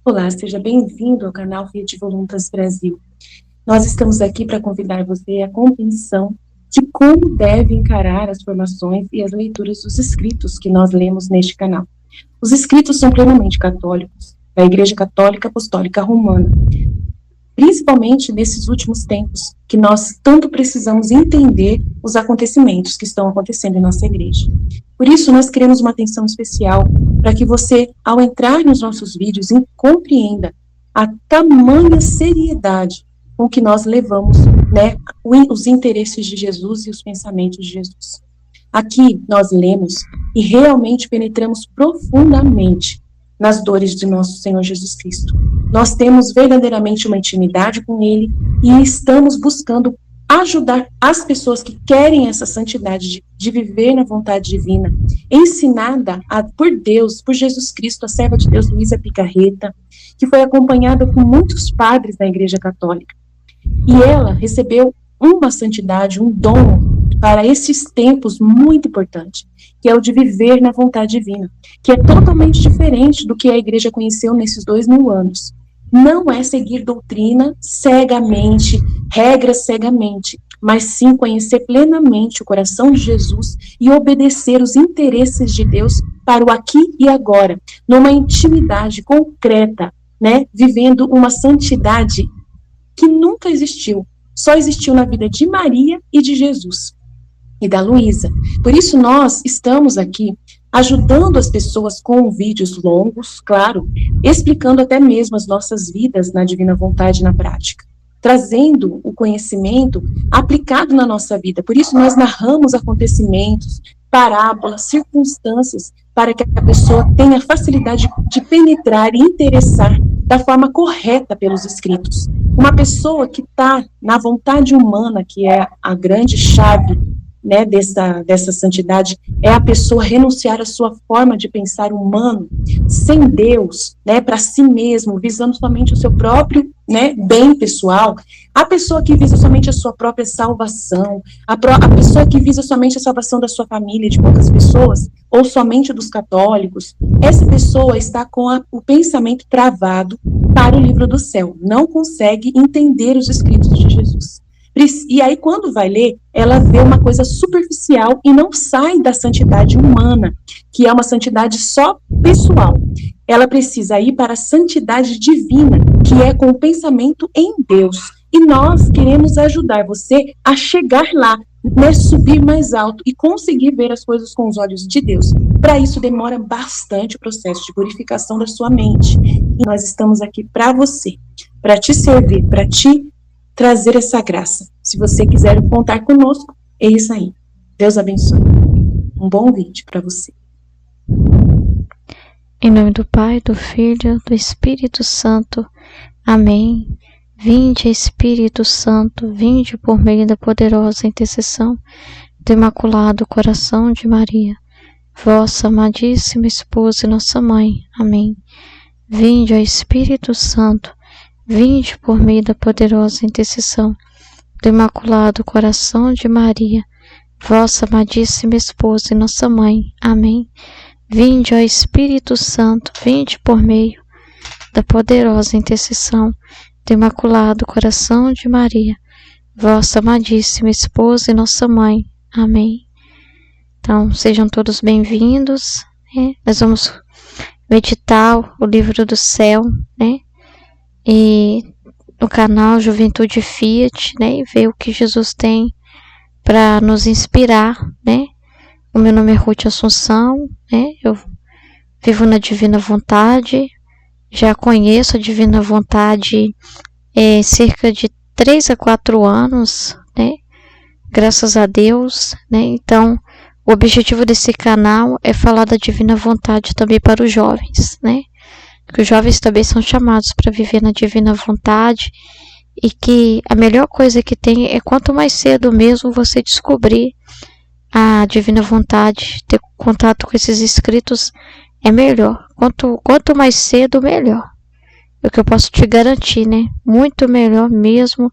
Olá, seja bem-vindo ao canal Fiat Voluntas Brasil. Nós estamos aqui para convidar você à compreensão de como deve encarar as formações e as leituras dos escritos que nós lemos neste canal. Os escritos são plenamente católicos, da Igreja Católica Apostólica Romana, principalmente nesses últimos tempos, que nós tanto precisamos entender os acontecimentos que estão acontecendo em nossa igreja. Por isso, nós queremos uma atenção especial para que você, ao entrar nos nossos vídeos, compreenda a tamanha seriedade com que nós levamos, os interesses de Jesus e os pensamentos de Jesus. Aqui nós lemos e realmente penetramos profundamente nas dores de nosso Senhor Jesus Cristo. Nós temos verdadeiramente uma intimidade com Ele e estamos buscando ajudar as pessoas que querem essa santidade de viver na vontade divina, ensinada por Deus, por Jesus Cristo, a serva de Deus, Luísa Picarreta, que foi acompanhada por muitos padres da Igreja Católica. E ela recebeu uma santidade, um dom para esses tempos muito importante, que é o de viver na vontade divina, que é totalmente diferente do que a igreja conheceu nesses 2000 anos. Não é seguir doutrina cegamente, regras cegamente, mas sim conhecer plenamente o coração de Jesus e obedecer os interesses de Deus para o aqui e agora, numa intimidade concreta, vivendo uma santidade que nunca existiu, só existiu na vida de Maria e de Jesus e da Luísa. Por isso nós estamos aqui ajudando as pessoas com vídeos longos, claro, explicando até mesmo as nossas vidas na divina vontade na prática, trazendo o conhecimento aplicado na nossa vida. Por isso nós narramos acontecimentos, parábolas, circunstâncias, para que a pessoa tenha facilidade de penetrar e interessar da forma correta pelos escritos. Uma pessoa que está na vontade humana, que é a grande chave dessa santidade, é a pessoa renunciar à sua forma de pensar humano, sem Deus, para si mesmo, visando somente o seu próprio bem pessoal, a pessoa que visa somente a sua própria salvação, a pessoa que visa somente a salvação da sua família e de poucas pessoas, ou somente dos católicos, essa pessoa está com o pensamento travado para o livro do céu, não consegue entender os escritos de Jesus. E aí, quando vai ler, ela vê uma coisa superficial e não sai da santidade humana, que é uma santidade só pessoal. Ela precisa ir para a santidade divina, que é com o pensamento em Deus. E nós queremos ajudar você a chegar lá, subir mais alto e conseguir ver as coisas com os olhos de Deus. Para isso, demora bastante o processo de purificação da sua mente. E nós estamos aqui para você, para te servir, para te trazer essa graça. Se você quiser contar conosco, é isso aí. Deus abençoe. Um bom vídeo para você. Em nome do Pai, do Filho, do Espírito Santo. Amém. Vinde, Espírito Santo, vinde por meio da poderosa intercessão do Imaculado Coração de Maria, vossa amadíssima esposa e nossa mãe. Amém. Vinde, ó Espírito Santo, vinde por meio da poderosa intercessão do Imaculado Coração de Maria, vossa amadíssima esposa e nossa mãe. Amém. Vinde, ó Espírito Santo, vinde por meio da poderosa intercessão do Imaculado Coração de Maria, vossa amadíssima esposa e nossa mãe. Amém. Então, sejam todos bem-vindos. Nós vamos meditar o livro do céu, e no canal Juventude Fiat, e ver o que Jesus tem para nos inspirar, O meu nome é Ruth Assunção, eu vivo na Divina Vontade, já conheço a Divina Vontade cerca de 3 a 4 anos, Graças a Deus, Então, o objetivo desse canal é falar da Divina Vontade também para os jovens, Que os jovens também são chamados para viver na divina vontade e que a melhor coisa que tem é quanto mais cedo mesmo você descobrir a divina vontade, ter contato com esses escritos é melhor. Quanto mais cedo, melhor. É o que eu posso te garantir, Muito melhor mesmo.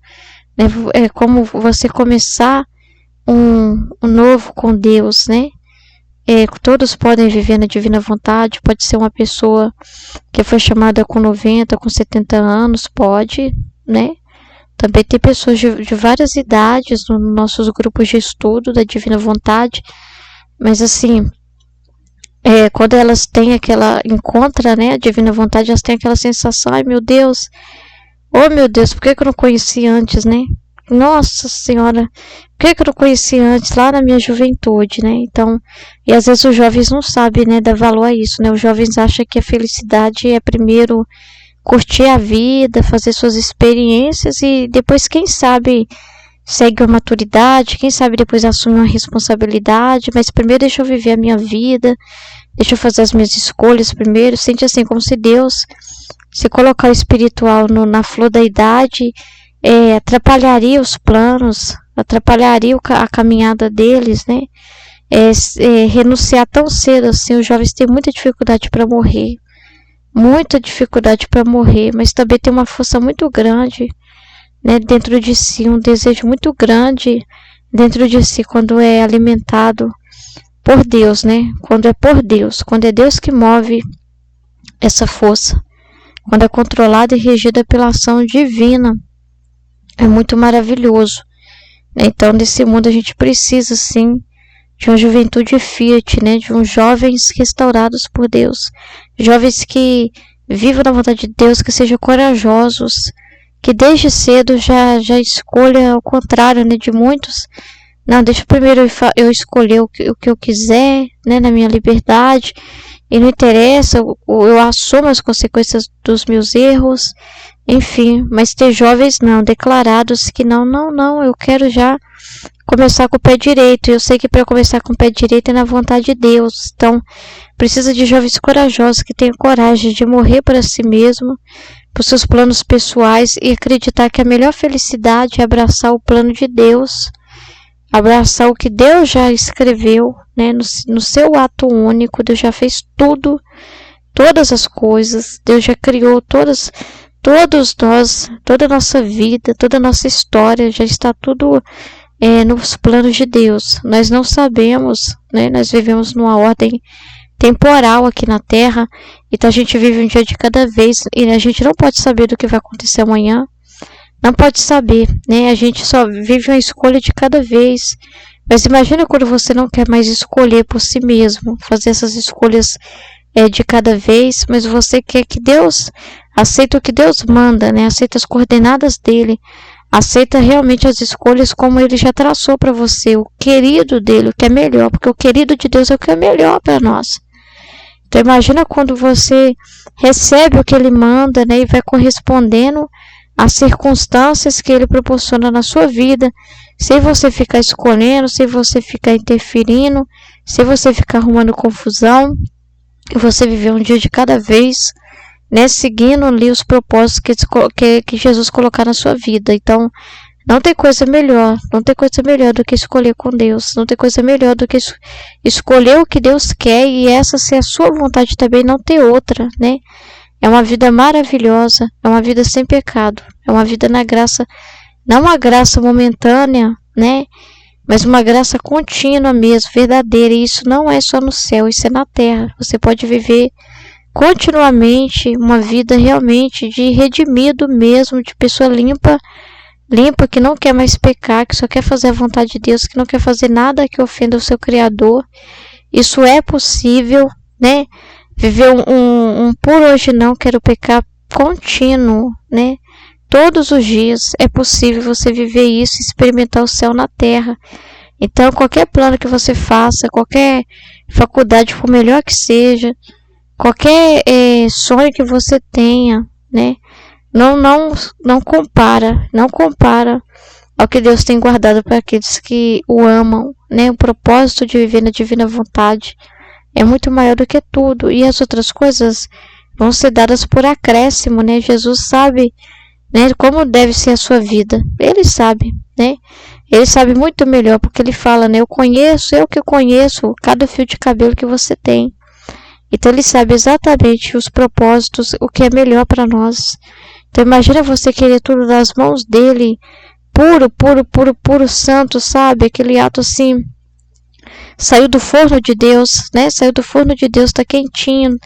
É como você começar um novo com Deus, todos podem viver na divina vontade. Pode ser uma pessoa que foi chamada com 90, com 70 anos, pode, né? Também tem pessoas de várias idades nos nossos grupos de estudo da divina vontade, mas assim, quando elas têm encontra, né, a divina vontade, elas têm aquela sensação, ai meu Deus, oh meu Deus, por que eu não conheci antes, né? Nossa Senhora, por que eu não conheci antes, lá na minha juventude, né? Então, e às vezes os jovens não sabem, né, dar valor a isso, né? Os jovens acham que a felicidade é primeiro curtir a vida, fazer suas experiências e depois, quem sabe, segue a maturidade, quem sabe depois assume uma responsabilidade, mas primeiro deixa eu viver a minha vida, deixa eu fazer as minhas escolhas primeiro. Sente assim como se Deus, se colocar o espiritual na flor da idade, atrapalharia os planos, atrapalharia a caminhada deles, né? Renunciar tão cedo assim, os jovens têm muita dificuldade para morrer, mas também tem uma força muito grande, né, dentro de si, um desejo muito grande dentro de si, quando é alimentado por Deus, né? Quando é por Deus, quando é Deus que move essa força, quando é controlada e regida pela ação divina, é muito maravilhoso. Então, nesse mundo a gente precisa, sim, de uma juventude fiat, né? De uns jovens restaurados por Deus, jovens que vivam na vontade de Deus, que sejam corajosos, que desde cedo já escolha o contrário, né, de muitos. Não, deixa primeiro eu escolher o que eu quiser, né, na minha liberdade, e não interessa, eu assumo as consequências dos meus erros, enfim. Mas ter jovens não, declarados que não, eu quero já começar com o pé direito. Eu sei que para começar com o pé direito é na vontade de Deus. Então, precisa de jovens corajosos que tenham coragem de morrer para si mesmo, para os seus planos pessoais, e acreditar que a melhor felicidade é abraçar o plano de Deus, abraçar o que Deus já escreveu, né, no seu ato único. Deus já fez tudo, todas as coisas, Deus já criou todos nós, toda a nossa vida, toda a nossa história, já está tudo nos planos de Deus. Nós não sabemos, né, nós vivemos numa ordem temporal aqui na Terra, então a gente vive um dia de cada vez, e a gente não pode saber do que vai acontecer amanhã, não pode saber, né? A gente só vive uma escolha de cada vez. Mas imagina quando você não quer mais escolher por si mesmo, fazer essas escolhas de cada vez, mas você quer que Deus aceita o que Deus manda, né? Aceita as coordenadas dele, aceita realmente as escolhas como ele já traçou para você, o querido dele, o que é melhor, porque o querido de Deus é o que é melhor para nós. Então imagina quando você recebe o que ele manda, né, e vai correspondendo às circunstâncias que ele proporciona na sua vida, sem você ficar escolhendo, sem você ficar interferindo, sem você ficar arrumando confusão, e você viver um dia de cada vez, né, seguindo ali os propósitos que Jesus colocar na sua vida. Então, não tem coisa melhor do que escolher com Deus, não tem coisa melhor do que escolher o que Deus quer, e essa ser a sua vontade também, não ter outra, né? É uma vida maravilhosa, é uma vida sem pecado, é uma vida na graça, não uma graça momentânea, né? Mas uma graça contínua mesmo, verdadeira. E isso não é só no céu, isso é na terra. Você pode viver continuamente uma vida realmente de redimido mesmo, de pessoa limpa, que não quer mais pecar, que só quer fazer a vontade de Deus, que não quer fazer nada que ofenda o seu Criador. Isso é possível, né? Viver um por hoje não quero pecar contínuo, né? Todos os dias é possível você viver isso, experimentar o céu na terra. Então, qualquer plano que você faça, qualquer faculdade, por melhor que seja, qualquer sonho que você tenha, né? Não compara ao que Deus tem guardado para aqueles que o amam, né? O propósito de viver na divina vontade é muito maior do que tudo, e as outras coisas vão ser dadas por acréscimo, né? Jesus sabe, né, como deve ser a sua vida. Ele sabe, né? Ele sabe muito melhor, porque ele fala, né? Eu que conheço cada fio de cabelo que você tem. Então ele sabe exatamente os propósitos, o que é melhor para nós. Então imagina você querer tudo das mãos dele, puro, santo, sabe? Aquele ato assim, saiu do forno de Deus, né? Saiu do forno de Deus, tá quentinho,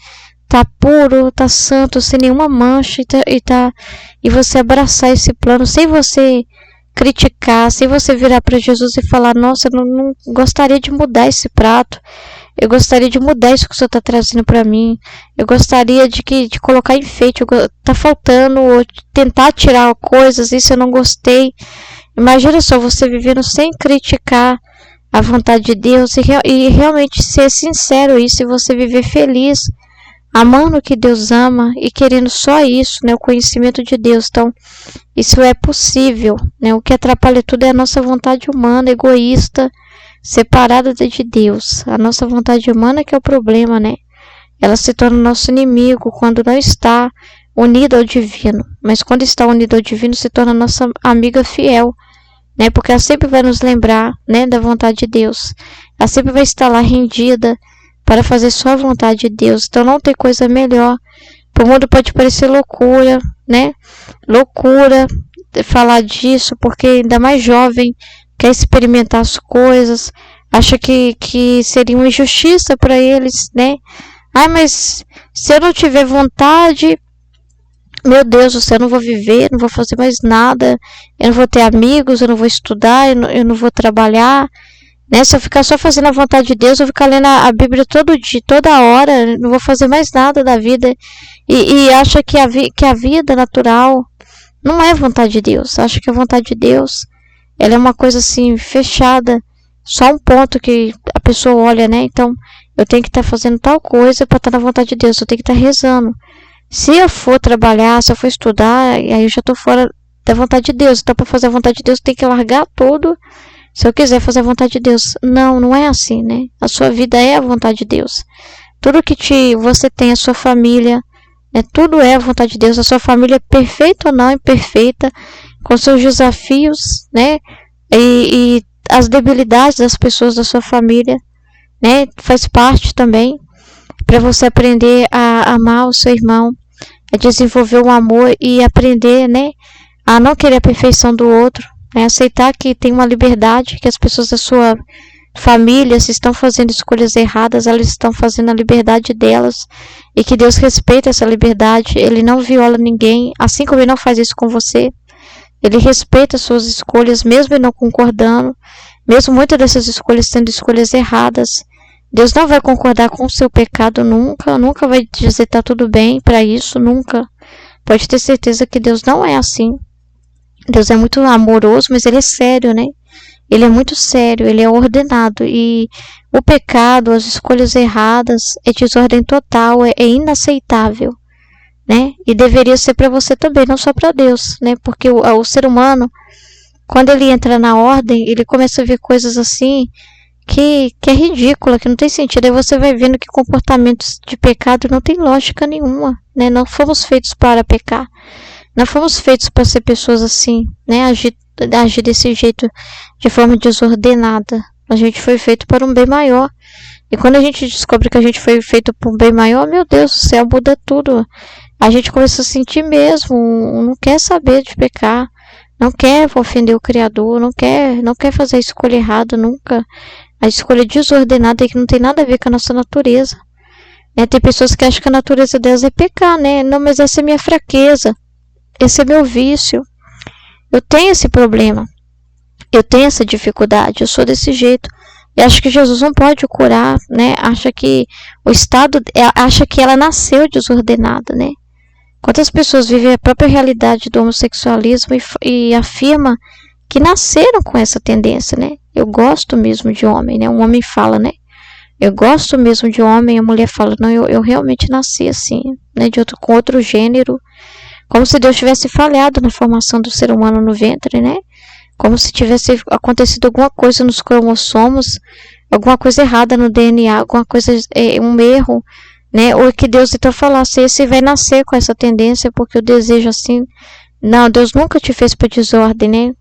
tá puro, tá santo, sem nenhuma mancha, e você abraçar esse plano, sem você criticar, sem você virar para Jesus e falar, nossa, eu não gostaria de mudar esse prato, eu gostaria de mudar isso que o Senhor está trazendo para mim, eu gostaria de colocar enfeite, tá faltando, ou tentar tirar coisas, isso eu não gostei. Imagina só, você vivendo sem criticar a vontade de Deus e realmente ser sincero isso, e você viver feliz, amando o que Deus ama e querendo só isso, né, o conhecimento de Deus. Então, isso é possível, né? O que atrapalha tudo é a nossa vontade humana, egoísta, separada de Deus. A nossa vontade humana que é o problema, né? Ela se torna nosso inimigo quando não está unida ao divino. Mas quando está unida ao divino, se torna nossa amiga fiel, né? Porque ela sempre vai nos lembrar, né, da vontade de Deus. Ela sempre vai estar lá rendida para fazer só a vontade de Deus. Então não tem coisa melhor. Para o mundo pode parecer loucura, né? Loucura falar disso, porque ainda mais jovem quer experimentar as coisas, acha que seria uma injustiça para eles, né? Ai, mas se eu não tiver vontade, meu Deus do céu, eu não vou viver, não vou fazer mais nada, eu não vou ter amigos, eu não vou estudar, eu não vou trabalhar, né? Se eu ficar só fazendo a vontade de Deus, eu vou ficar lendo a Bíblia todo dia, toda hora, não vou fazer mais nada da vida, e acha que a vida natural não é vontade de Deus, acha que a vontade de Deus, ela é uma coisa assim, fechada, só um ponto que a pessoa olha, né? Então, eu tenho que estar fazendo tal coisa para estar na vontade de Deus, eu tenho que estar rezando. Se eu for trabalhar, se eu for estudar, aí eu já estou fora da vontade de Deus. Então, para fazer a vontade de Deus, tem que largar tudo. Se eu quiser fazer a vontade de Deus. Não, não é assim, né? A sua vida é a vontade de Deus. Tudo que você tem, a sua família, né? Tudo é a vontade de Deus. A sua família é perfeita ou não imperfeita, com seus desafios, né? E as debilidades das pessoas da sua família, né? Faz parte também. Para você aprender a amar o seu irmão, a desenvolver o amor e aprender, né, a não querer a perfeição do outro, né, aceitar que tem uma liberdade, que as pessoas da sua família, se estão fazendo escolhas erradas, elas estão fazendo a liberdade delas, e que Deus respeita essa liberdade, Ele não viola ninguém, assim como Ele não faz isso com você, Ele respeita as suas escolhas, mesmo Ele não concordando, mesmo muitas dessas escolhas sendo escolhas erradas. Deus não vai concordar com o seu pecado nunca, nunca vai dizer tá tudo bem para isso, nunca. Pode ter certeza que Deus não é assim. Deus é muito amoroso, mas Ele é sério, né? Ele é muito sério, Ele é ordenado. E o pecado, as escolhas erradas, é desordem total, é inaceitável, né? E deveria ser para você também, não só para Deus, né? Porque o ser humano, quando ele entra na ordem, ele começa a ver coisas assim que é ridícula, que não tem sentido. Aí você vai vendo que comportamentos de pecado não tem lógica nenhuma, né? Não fomos feitos para pecar. Não fomos feitos para ser pessoas assim, né? Agir desse jeito, de forma desordenada. A gente foi feito para um bem maior. E quando a gente descobre que a gente foi feito para um bem maior, meu Deus do céu, muda tudo. A gente começa a sentir mesmo, não quer saber de pecar, não quer ofender o Criador, não quer fazer a escolha errada nunca. A escolha desordenada é que não tem nada a ver com a nossa natureza. Né? Tem pessoas que acham que a natureza delas é pecar, né? Não, mas essa é minha fraqueza. Esse é meu vício. Eu tenho esse problema. Eu tenho essa dificuldade. Eu sou desse jeito. E acho que Jesus não pode curar, né? Acha que ela nasceu desordenada, né? Quantas pessoas vivem a própria realidade do homossexualismo e afirma que nasceram com essa tendência, né? Eu gosto mesmo de homem, né? Um homem fala, né? Eu gosto mesmo de homem, a mulher fala, não, eu realmente nasci assim, né? Com outro gênero, como se Deus tivesse falhado na formação do ser humano no ventre, né? Como se tivesse acontecido alguma coisa nos cromossomos, alguma coisa errada no DNA, alguma coisa, um erro, né? Ou que Deus então falasse, esse vai nascer com essa tendência porque eu desejo assim. Não, Deus nunca te fez para desordem, né?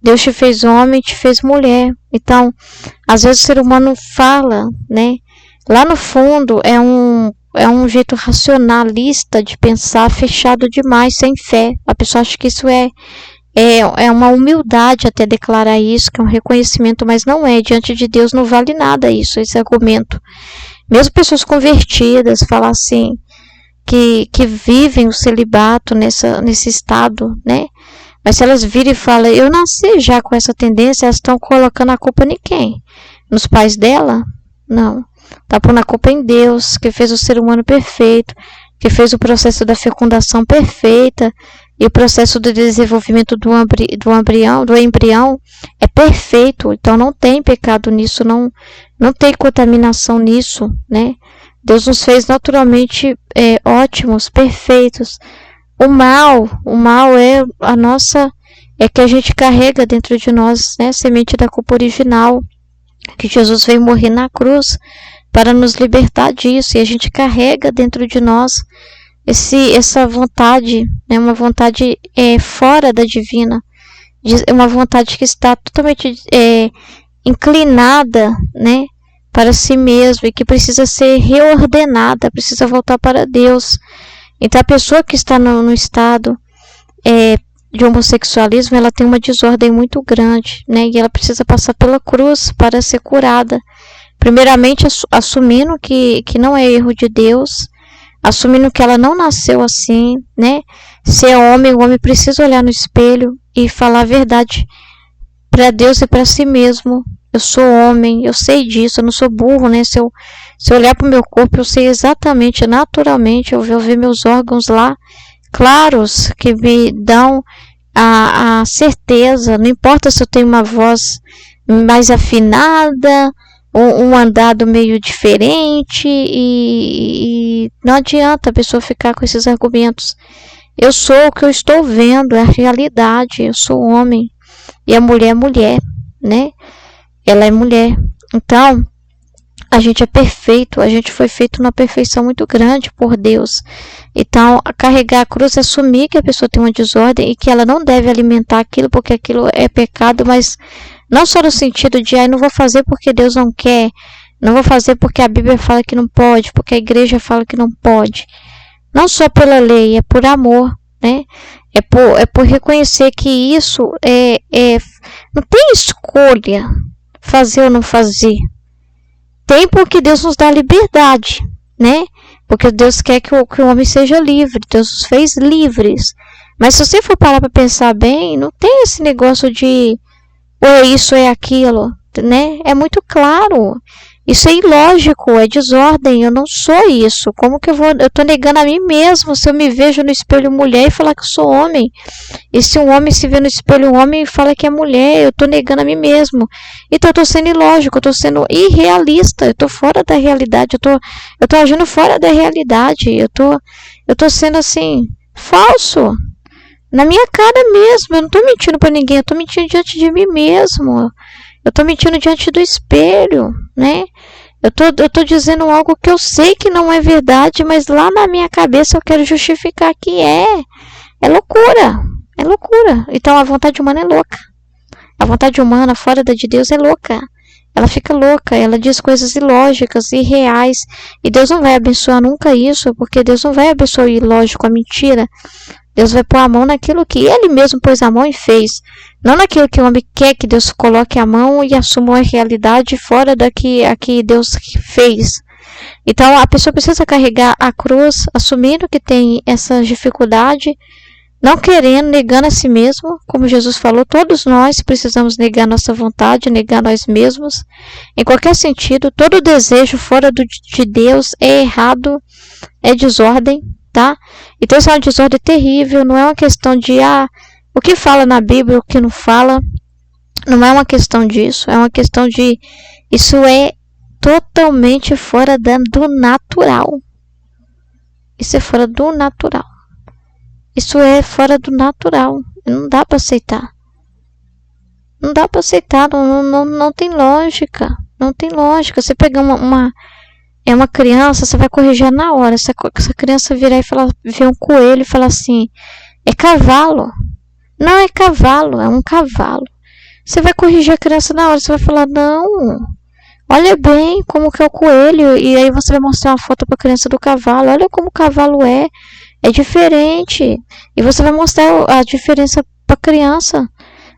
Deus te fez homem, te fez mulher. Então, às vezes o ser humano fala, né? Lá no fundo é um jeito racionalista de pensar, fechado demais, sem fé. A pessoa acha que isso é É uma humildade até declarar isso, que é um reconhecimento, mas não é. Diante de Deus não vale nada isso, esse argumento. Mesmo pessoas convertidas falar assim, que vivem o celibato nesse estado, né? Mas se elas virem e falam, eu nasci já com essa tendência, elas estão colocando a culpa em quem? Nos pais dela? Não. Está pondo a culpa em Deus, que fez o ser humano perfeito, que fez o processo da fecundação perfeita, e o processo de desenvolvimento do embrião é perfeito. Então não tem pecado nisso, não tem contaminação nisso, né? Deus nos fez naturalmente ótimos, perfeitos. O mal é que a gente carrega dentro de nós, né? Semente da culpa original, que Jesus veio morrer na cruz para nos libertar disso, e a gente carrega dentro de nós essa vontade, né? Uma vontade fora da divina, uma vontade que está totalmente inclinada, né, para si mesmo, e que precisa ser reordenada, precisa voltar para Deus. Então a pessoa que está no estado de homossexualismo, ela tem uma desordem muito grande, né, e ela precisa passar pela cruz para ser curada. Primeiramente assumindo que não é erro de Deus, assumindo que ela não nasceu assim, né? Se é homem, o homem precisa olhar no espelho e falar a verdade para Deus e para si mesmo. Eu sou homem, eu sei disso, eu não sou burro, né? Se eu olhar para o meu corpo, eu sei exatamente, naturalmente, eu vou ver meus órgãos lá, claros, que me dão a certeza. Não importa se eu tenho uma voz mais afinada, um andado meio diferente, e não adianta a pessoa ficar com esses argumentos. Eu sou o que eu estou vendo, é a realidade. Eu sou homem e a mulher é mulher, né? Ela é mulher. Então, a gente é perfeito, a gente foi feito numa perfeição muito grande por Deus. Então, carregar a cruz é assumir que a pessoa tem uma desordem e que ela não deve alimentar aquilo porque aquilo é pecado, mas não só no sentido de, não vou fazer porque Deus não quer, não vou fazer porque a Bíblia fala que não pode, porque a igreja fala que não pode. Não só pela lei, é por amor, né? É por reconhecer que isso não tem escolha, fazer ou não fazer. Tem porque Deus nos dá liberdade, né? Porque Deus quer que o homem seja livre, Deus nos fez livres. Mas se você for parar para pensar bem, não tem esse negócio de ou é isso ou é aquilo, né? É muito claro. Isso é ilógico, é desordem. Eu não sou isso. Como que eu tô negando a mim mesmo se eu me vejo no espelho mulher e falar que eu sou homem? E se um homem se vê no espelho homem e fala que é mulher, eu tô negando a mim mesmo. Então eu tô sendo ilógico, eu tô sendo irrealista, eu tô fora da realidade, eu tô agindo fora da realidade, eu tô sendo assim, falso. Na minha cara mesmo, eu não tô mentindo para ninguém, eu tô mentindo diante de mim mesmo. Eu tô mentindo diante do espelho, né? Eu tô dizendo algo que eu sei que não é verdade, mas lá na minha cabeça eu quero justificar que é. É loucura, é loucura. Então a vontade humana é louca. A vontade humana fora da de Deus é louca. Ela fica louca, ela diz coisas ilógicas, irreais. E Deus não vai abençoar nunca isso, porque Deus não vai abençoar o ilógico, a mentira. Deus vai pôr a mão naquilo que Ele mesmo pôs a mão e fez. Não naquilo que o homem quer que Deus coloque a mão e assuma a realidade fora da que Deus fez. Então a pessoa precisa carregar a cruz, assumindo que tem essa dificuldade, não querendo, negando a si mesmo, como Jesus falou, todos nós precisamos negar nossa vontade, negar nós mesmos. Em qualquer sentido, todo desejo fora de Deus é errado, é desordem, tá? Então isso é uma desordem terrível, não é uma questão de o que fala na Bíblia, o que não fala, não é uma questão disso, é uma questão de, isso é totalmente fora do natural. Isso é fora do natural. Isso é fora do natural. Não dá para aceitar. Não dá para aceitar. Não tem lógica. Não tem lógica. Você pegar uma criança, você vai corrigir na hora. Se essa criança virar e ver um coelho e falar assim, é cavalo. Não é cavalo, é um cavalo. Você vai corrigir a criança na hora. Você vai falar, não. Olha bem como que é o coelho. E aí você vai mostrar uma foto para a criança do cavalo. Olha como o cavalo é. É diferente. E você vai mostrar a diferença para a criança,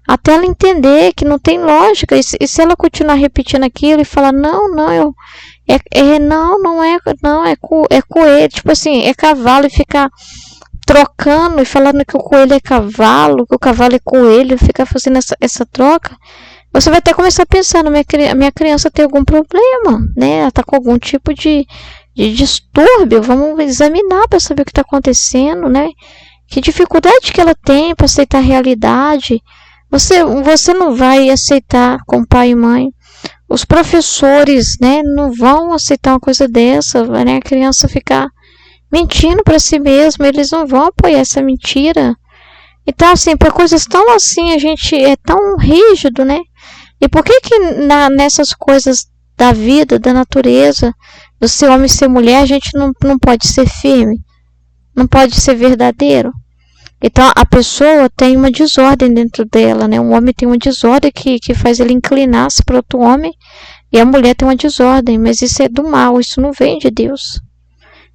até ela entender que não tem lógica. E se ela continuar repetindo aquilo e falar, não é coelho, tipo assim, é cavalo, e ficar trocando e falando que o coelho é cavalo, que o cavalo é coelho, ficar fazendo essa troca, você vai até começar a pensar, minha criança tem algum problema, né? Ela está com algum tipo de distúrbio, vamos examinar para saber o que está acontecendo, né? Que dificuldade que ela tem para aceitar a realidade. Você não vai aceitar como pai e mãe. Os professores, né, não vão aceitar uma coisa dessa, né? A criança ficar mentindo para si mesma, eles não vão apoiar essa mentira. Então, assim, por coisas tão assim, a gente é tão rígido, né? E por que nessas coisas da vida, da natureza, do ser homem e ser mulher, a gente não pode ser firme? Não pode ser verdadeiro? Então, a pessoa tem uma desordem dentro dela, né? Um homem tem uma desordem que faz ele inclinar-se para outro homem, e a mulher tem uma desordem, mas isso é do mal, isso não vem de Deus.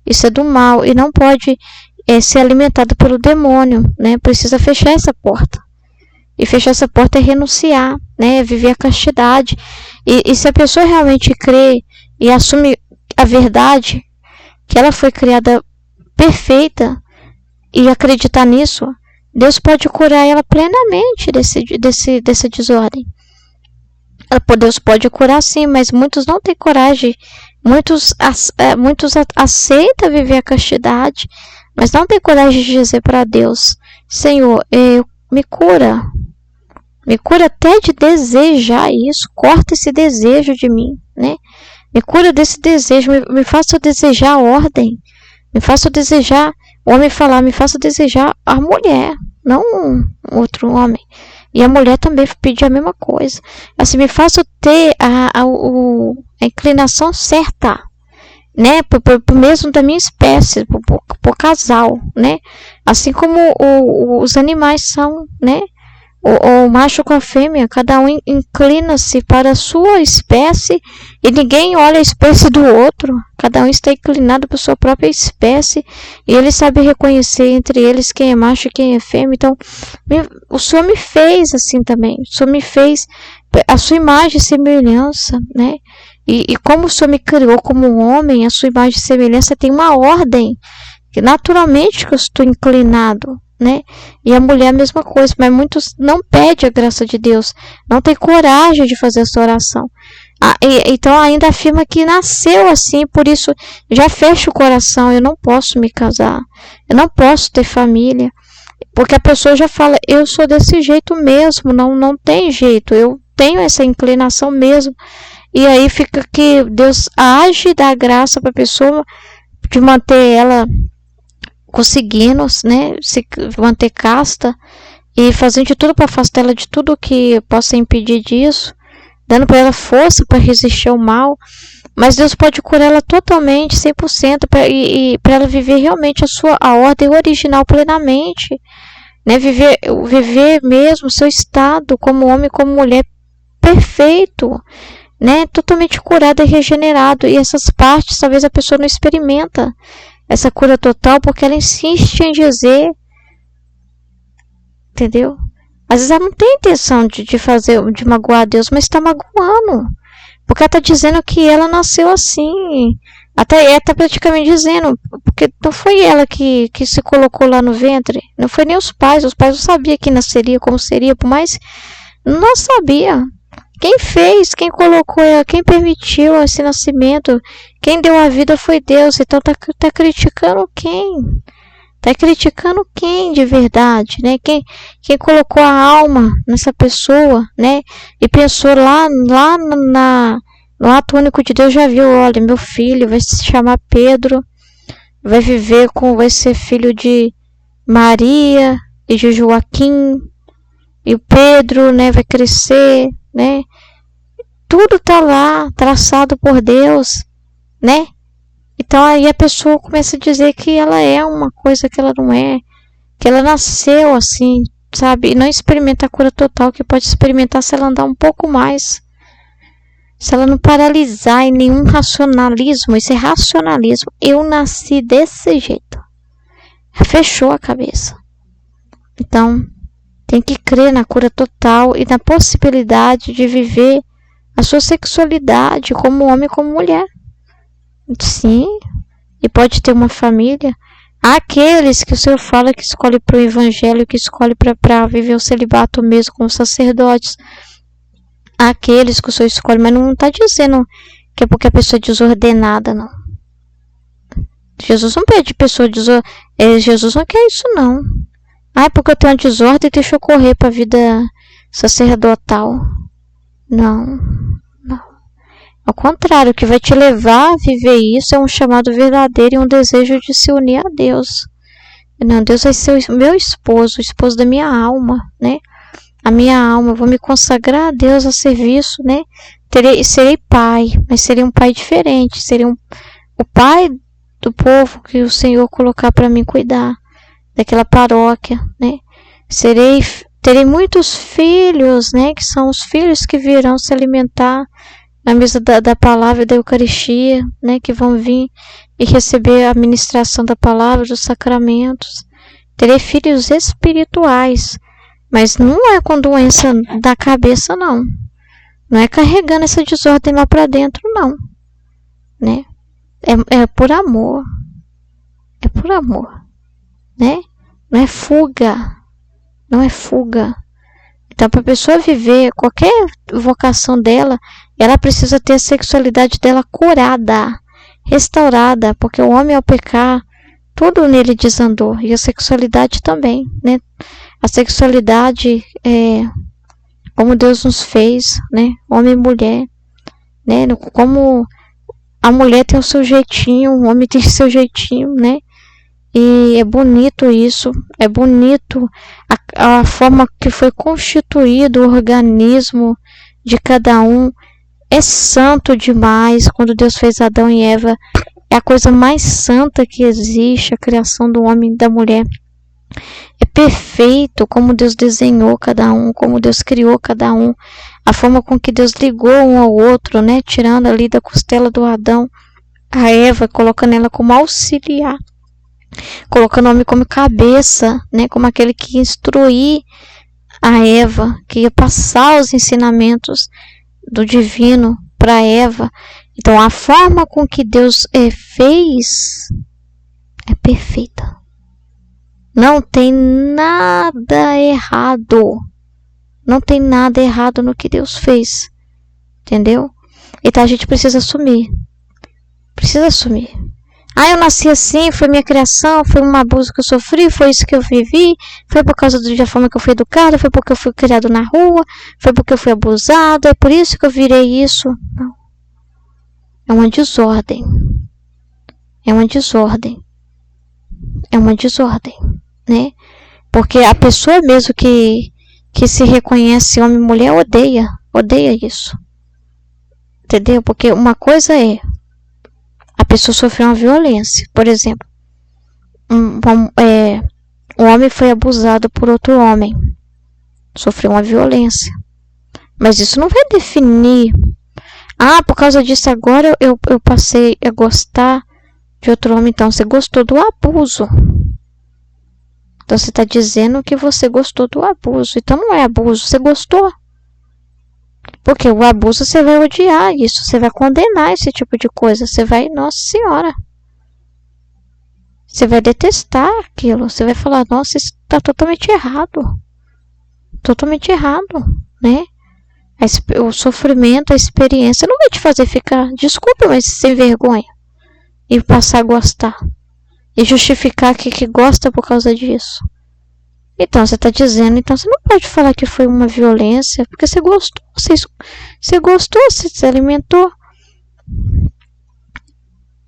Isso é do mal e não pode ser alimentado pelo demônio, né? Precisa fechar essa porta. E fechar essa porta é renunciar, né? É viver a castidade. E se a pessoa realmente crê e assume a verdade, que ela foi criada perfeita, e acreditar nisso, Deus pode curar ela plenamente dessa desordem. Deus pode curar sim, mas muitos não têm coragem. Muitos aceitam viver a castidade, mas não têm coragem de dizer para Deus, Senhor, me cura. Me cura até de desejar isso. Corta esse desejo de mim, né? Me cura desse desejo. Me faça desejar a ordem. Me faça desejar... O homem falar, me faça desejar a mulher, não um outro homem. E a mulher também pedir a mesma coisa. Assim, me faça ter a inclinação certa, né? Por mesmo da minha espécie, por casal, né? Assim como os animais são, né? O macho com a fêmea, cada um inclina-se para a sua espécie e ninguém olha a espécie do outro. Cada um está inclinado para a sua própria espécie e ele sabe reconhecer entre eles quem é macho e quem é fêmea. Então, o Senhor me fez assim também. O Senhor me fez a sua imagem e semelhança, né? E como o Senhor me criou como um homem, a sua imagem e semelhança tem uma ordem, que naturalmente que eu estou inclinado, né? E a mulher a mesma coisa, mas muitos não pedem a graça de Deus, não tem coragem de fazer essa oração. Então ainda afirma que nasceu assim, por isso já fecha o coração, eu não posso me casar, eu não posso ter família, porque a pessoa já fala, eu sou desse jeito mesmo, não tem jeito, eu tenho essa inclinação mesmo. E aí fica que Deus age e dá graça para a pessoa de manter ela conseguindo, né, se manter casta e fazendo de tudo para afastar ela de tudo que possa impedir disso, dando para ela força para resistir ao mal. Mas Deus pode curar ela totalmente, 100%, e para ela viver realmente a ordem original plenamente, né, viver mesmo o seu estado como homem, como mulher perfeito, né, totalmente curado e regenerado. E essas partes talvez a pessoa não experimenta essa cura total, porque ela insiste em dizer, entendeu? Às vezes ela não tem intenção de magoar a Deus, mas está magoando, porque ela está dizendo que ela nasceu assim, até ela está praticamente dizendo, porque não foi ela que se colocou lá no ventre, não foi nem os pais não sabiam que nasceria, como seria, por mais não sabia. Quem fez, quem colocou, quem permitiu esse nascimento, quem deu a vida foi Deus. Então tá criticando quem? Tá criticando quem de verdade, né? Quem colocou a alma nessa pessoa, né? E pensou lá no ato único de Deus, já viu, olha, meu filho vai se chamar Pedro, vai ser filho de Maria e de Joaquim, e o Pedro, né, vai crescer, né? Tudo tá lá, traçado por Deus, né? Então aí a pessoa começa a dizer que ela é uma coisa que ela não é, que ela nasceu assim, sabe? E não experimenta a cura total, que pode experimentar se ela andar um pouco mais. Se ela não paralisar em nenhum racionalismo, isso é racionalismo. Eu nasci desse jeito. Fechou a cabeça. Então, Tem que crer na cura total e na possibilidade de viver a sua sexualidade como homem e como mulher. Sim, e pode ter uma família. Há aqueles que o Senhor fala que escolhe para o evangelho, que escolhe para viver o celibato mesmo com os sacerdotes. Há aqueles que o Senhor escolhe, mas não está dizendo que é porque a pessoa é desordenada, não. Jesus não pede pessoa desordenada. Jesus não quer isso, não. É porque eu tenho uma desordem, deixa eu correr para a vida sacerdotal. Não. Ao contrário, o que vai te levar a viver isso é um chamado verdadeiro e um desejo de se unir a Deus. Não, Deus vai ser o meu esposo, o esposo da minha alma, né? A minha alma, eu vou me consagrar a Deus a serviço, né? Serei pai, mas serei um pai diferente, serei o pai do povo que o Senhor colocar para mim cuidar, daquela paróquia, né? Terei muitos filhos, né? Que são os filhos que virão se alimentar na mesa da palavra da Eucaristia, né? Que vão vir e receber a ministração da palavra, dos sacramentos. Terei filhos espirituais, mas não é com doença da cabeça, não. Não é carregando essa desordem lá para dentro, não, né? É por amor. É por amor, né? Não é fuga. Não é fuga. Então, para a pessoa viver qualquer vocação dela, ela precisa ter a sexualidade dela curada, restaurada, porque o homem, ao pecar, tudo nele desandou, e a sexualidade também, né? A sexualidade é como Deus nos fez, né? Homem e mulher, né? Como a mulher tem o seu jeitinho, o homem tem o seu jeitinho, né? E é bonito isso, é bonito a forma que foi constituído o organismo de cada um. É santo demais. Quando Deus fez Adão e Eva, é a coisa mais santa que existe, a criação do homem e da mulher. É perfeito como Deus desenhou cada um, como Deus criou cada um, a forma com que Deus ligou um ao outro, né? Tirando ali da costela do Adão a Eva, colocando ela como auxiliar, colocando o homem como cabeça, né? Como aquele que ia instruir a Eva, que ia passar os ensinamentos do divino para Eva. Então a forma com que Deus fez é perfeita. Não tem nada errado. Não tem nada errado no que Deus fez. Entendeu? Então a gente precisa assumir. Precisa assumir. Eu nasci assim, foi minha criação, foi um abuso que eu sofri, foi isso que eu vivi, foi por causa da forma que eu fui educada, foi porque eu fui criado na rua, foi porque eu fui abusado, é por isso que eu virei isso. Não. É uma desordem. É uma desordem. É uma desordem, né? Porque a pessoa mesmo que se reconhece homem e mulher odeia isso. Entendeu? Porque uma coisa é a pessoa sofreu uma violência, por exemplo, um homem foi abusado por outro homem, sofreu uma violência, mas isso não vai definir, por causa disso agora eu passei a gostar de outro homem. Então você gostou do abuso, então você está dizendo que você gostou do abuso, então não é abuso, você gostou. Porque o abuso você vai odiar isso, você vai condenar esse tipo de coisa, você vai, nossa senhora, você vai detestar aquilo, você vai falar, nossa, isso está totalmente errado, né? O sofrimento, a experiência não vai te fazer ficar, desculpa, mas sem vergonha, e passar a gostar, e justificar que gosta por causa disso. Então, você está dizendo, então você não pode falar que foi uma violência, porque você gostou, você se alimentou.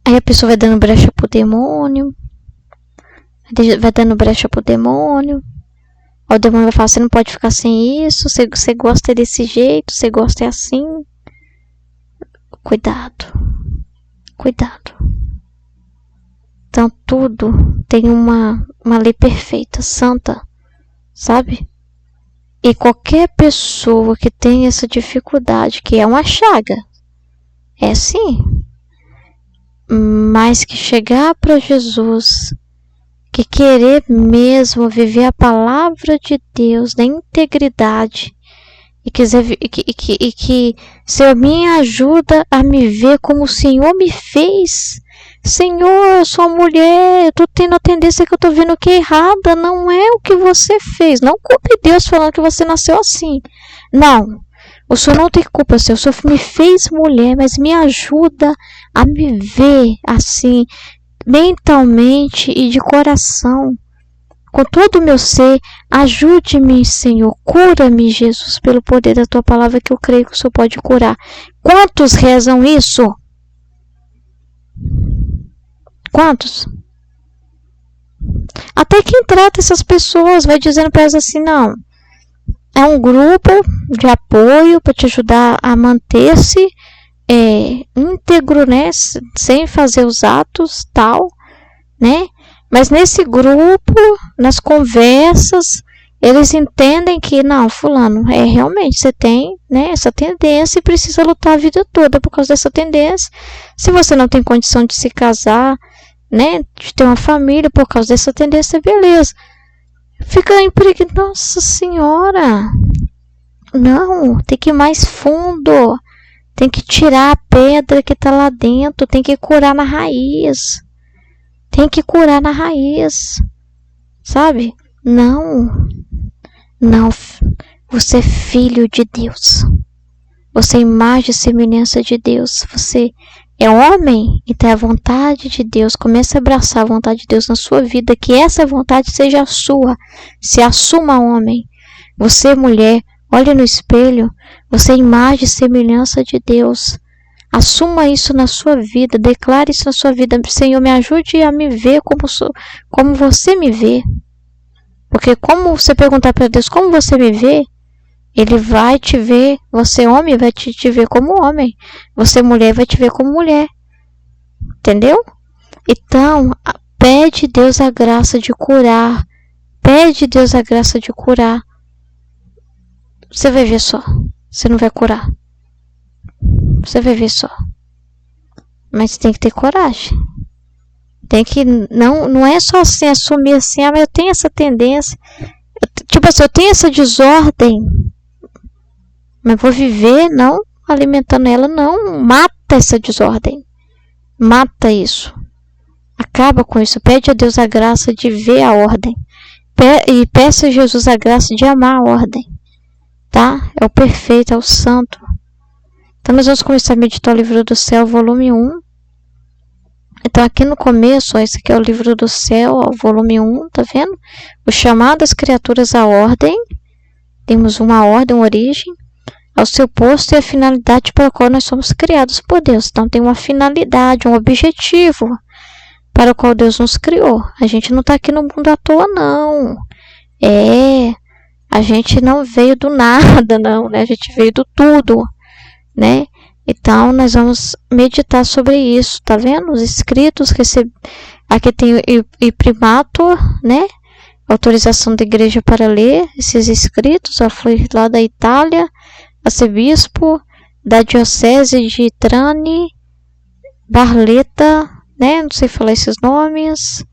Aí a pessoa vai dando brecha pro demônio, Aí o demônio vai falar, você não pode ficar sem isso, você gosta desse jeito, você gosta assim. Cuidado. Então, tudo tem uma lei perfeita, santa, sabe? E qualquer pessoa que tem essa dificuldade, que é uma chaga, é sim, mas que chegar para Jesus que querer mesmo viver a palavra de Deus na integridade e que Senhor me ajuda a me ver como o Senhor me fez. Senhor, eu sou mulher, eu tô tendo a tendência que eu tô vendo que é errada, não é o que você fez. Não culpe Deus falando que você nasceu assim. Não, o Senhor não tem culpa, Senhor. O Senhor me fez mulher, mas me ajuda a me ver assim, mentalmente e de coração. Com todo o meu ser, ajude-me, Senhor. Cura-me, Jesus, pelo poder da tua palavra, que eu creio que o Senhor pode curar. Quantos rezam isso? Quantos? Até quem trata essas pessoas vai dizendo para elas assim, não, é um grupo de apoio para te ajudar a manter-se íntegro, né, sem fazer os atos, tal, né, mas nesse grupo, nas conversas, eles entendem que, não, fulano, realmente, você tem, né, essa tendência e precisa lutar a vida toda por causa dessa tendência. Se você não tem condição de se casar, né, de ter uma família por causa dessa tendência, beleza. Fica impregnado. Nossa Senhora! Não, tem que ir mais fundo. Tem que tirar a pedra que está lá dentro. Tem que curar na raiz. Tem que curar na raiz. Sabe? Não. Não. Você é filho de Deus. Você é imagem e semelhança de Deus. Você é homem, então é a vontade de Deus. Comece a abraçar a vontade de Deus na sua vida, que essa vontade seja a sua. Se assuma homem. Você, mulher, olhe no espelho. Você é imagem e semelhança de Deus. Assuma isso na sua vida. Declare isso na sua vida. Senhor, me ajude a me ver como você me vê. Porque como você perguntar para Deus como você me vê, Ele vai te ver, você homem vai te ver como homem, você mulher vai te ver como mulher, entendeu? Então, pede Deus a graça de curar, pede Deus a graça de curar. Você vai ver só, você não vai curar, você vai ver só, mas tem que ter coragem, tem que, não é só assim, assumir assim, mas eu tenho essa tendência, tipo assim, eu tenho essa desordem, mas vou viver não alimentando ela, não. Mata essa desordem. Mata isso. Acaba com isso. Pede a Deus a graça de ver a ordem. E peça a Jesus a graça de amar a ordem. Tá? É o perfeito, é o santo. Então nós vamos começar a meditar o livro do céu, volume 1. Então aqui no começo, ó, esse aqui é o livro do céu, ó, volume 1, tá vendo? O chamado das criaturas à ordem. Temos uma ordem, uma origem. Ao seu posto e a finalidade para a qual nós somos criados por Deus. Então tem uma finalidade, um objetivo para o qual Deus nos criou. A gente não está aqui no mundo à toa, não. A gente não veio do nada, não, né? A gente veio do tudo, né? Então nós vamos meditar sobre isso, tá vendo? Os escritos, aqui tem o primato, né? Autorização da igreja para ler esses escritos, ó, foi lá da Itália. Arcebispo da Diocese de Trani, Barletta, né? Não sei falar esses nomes,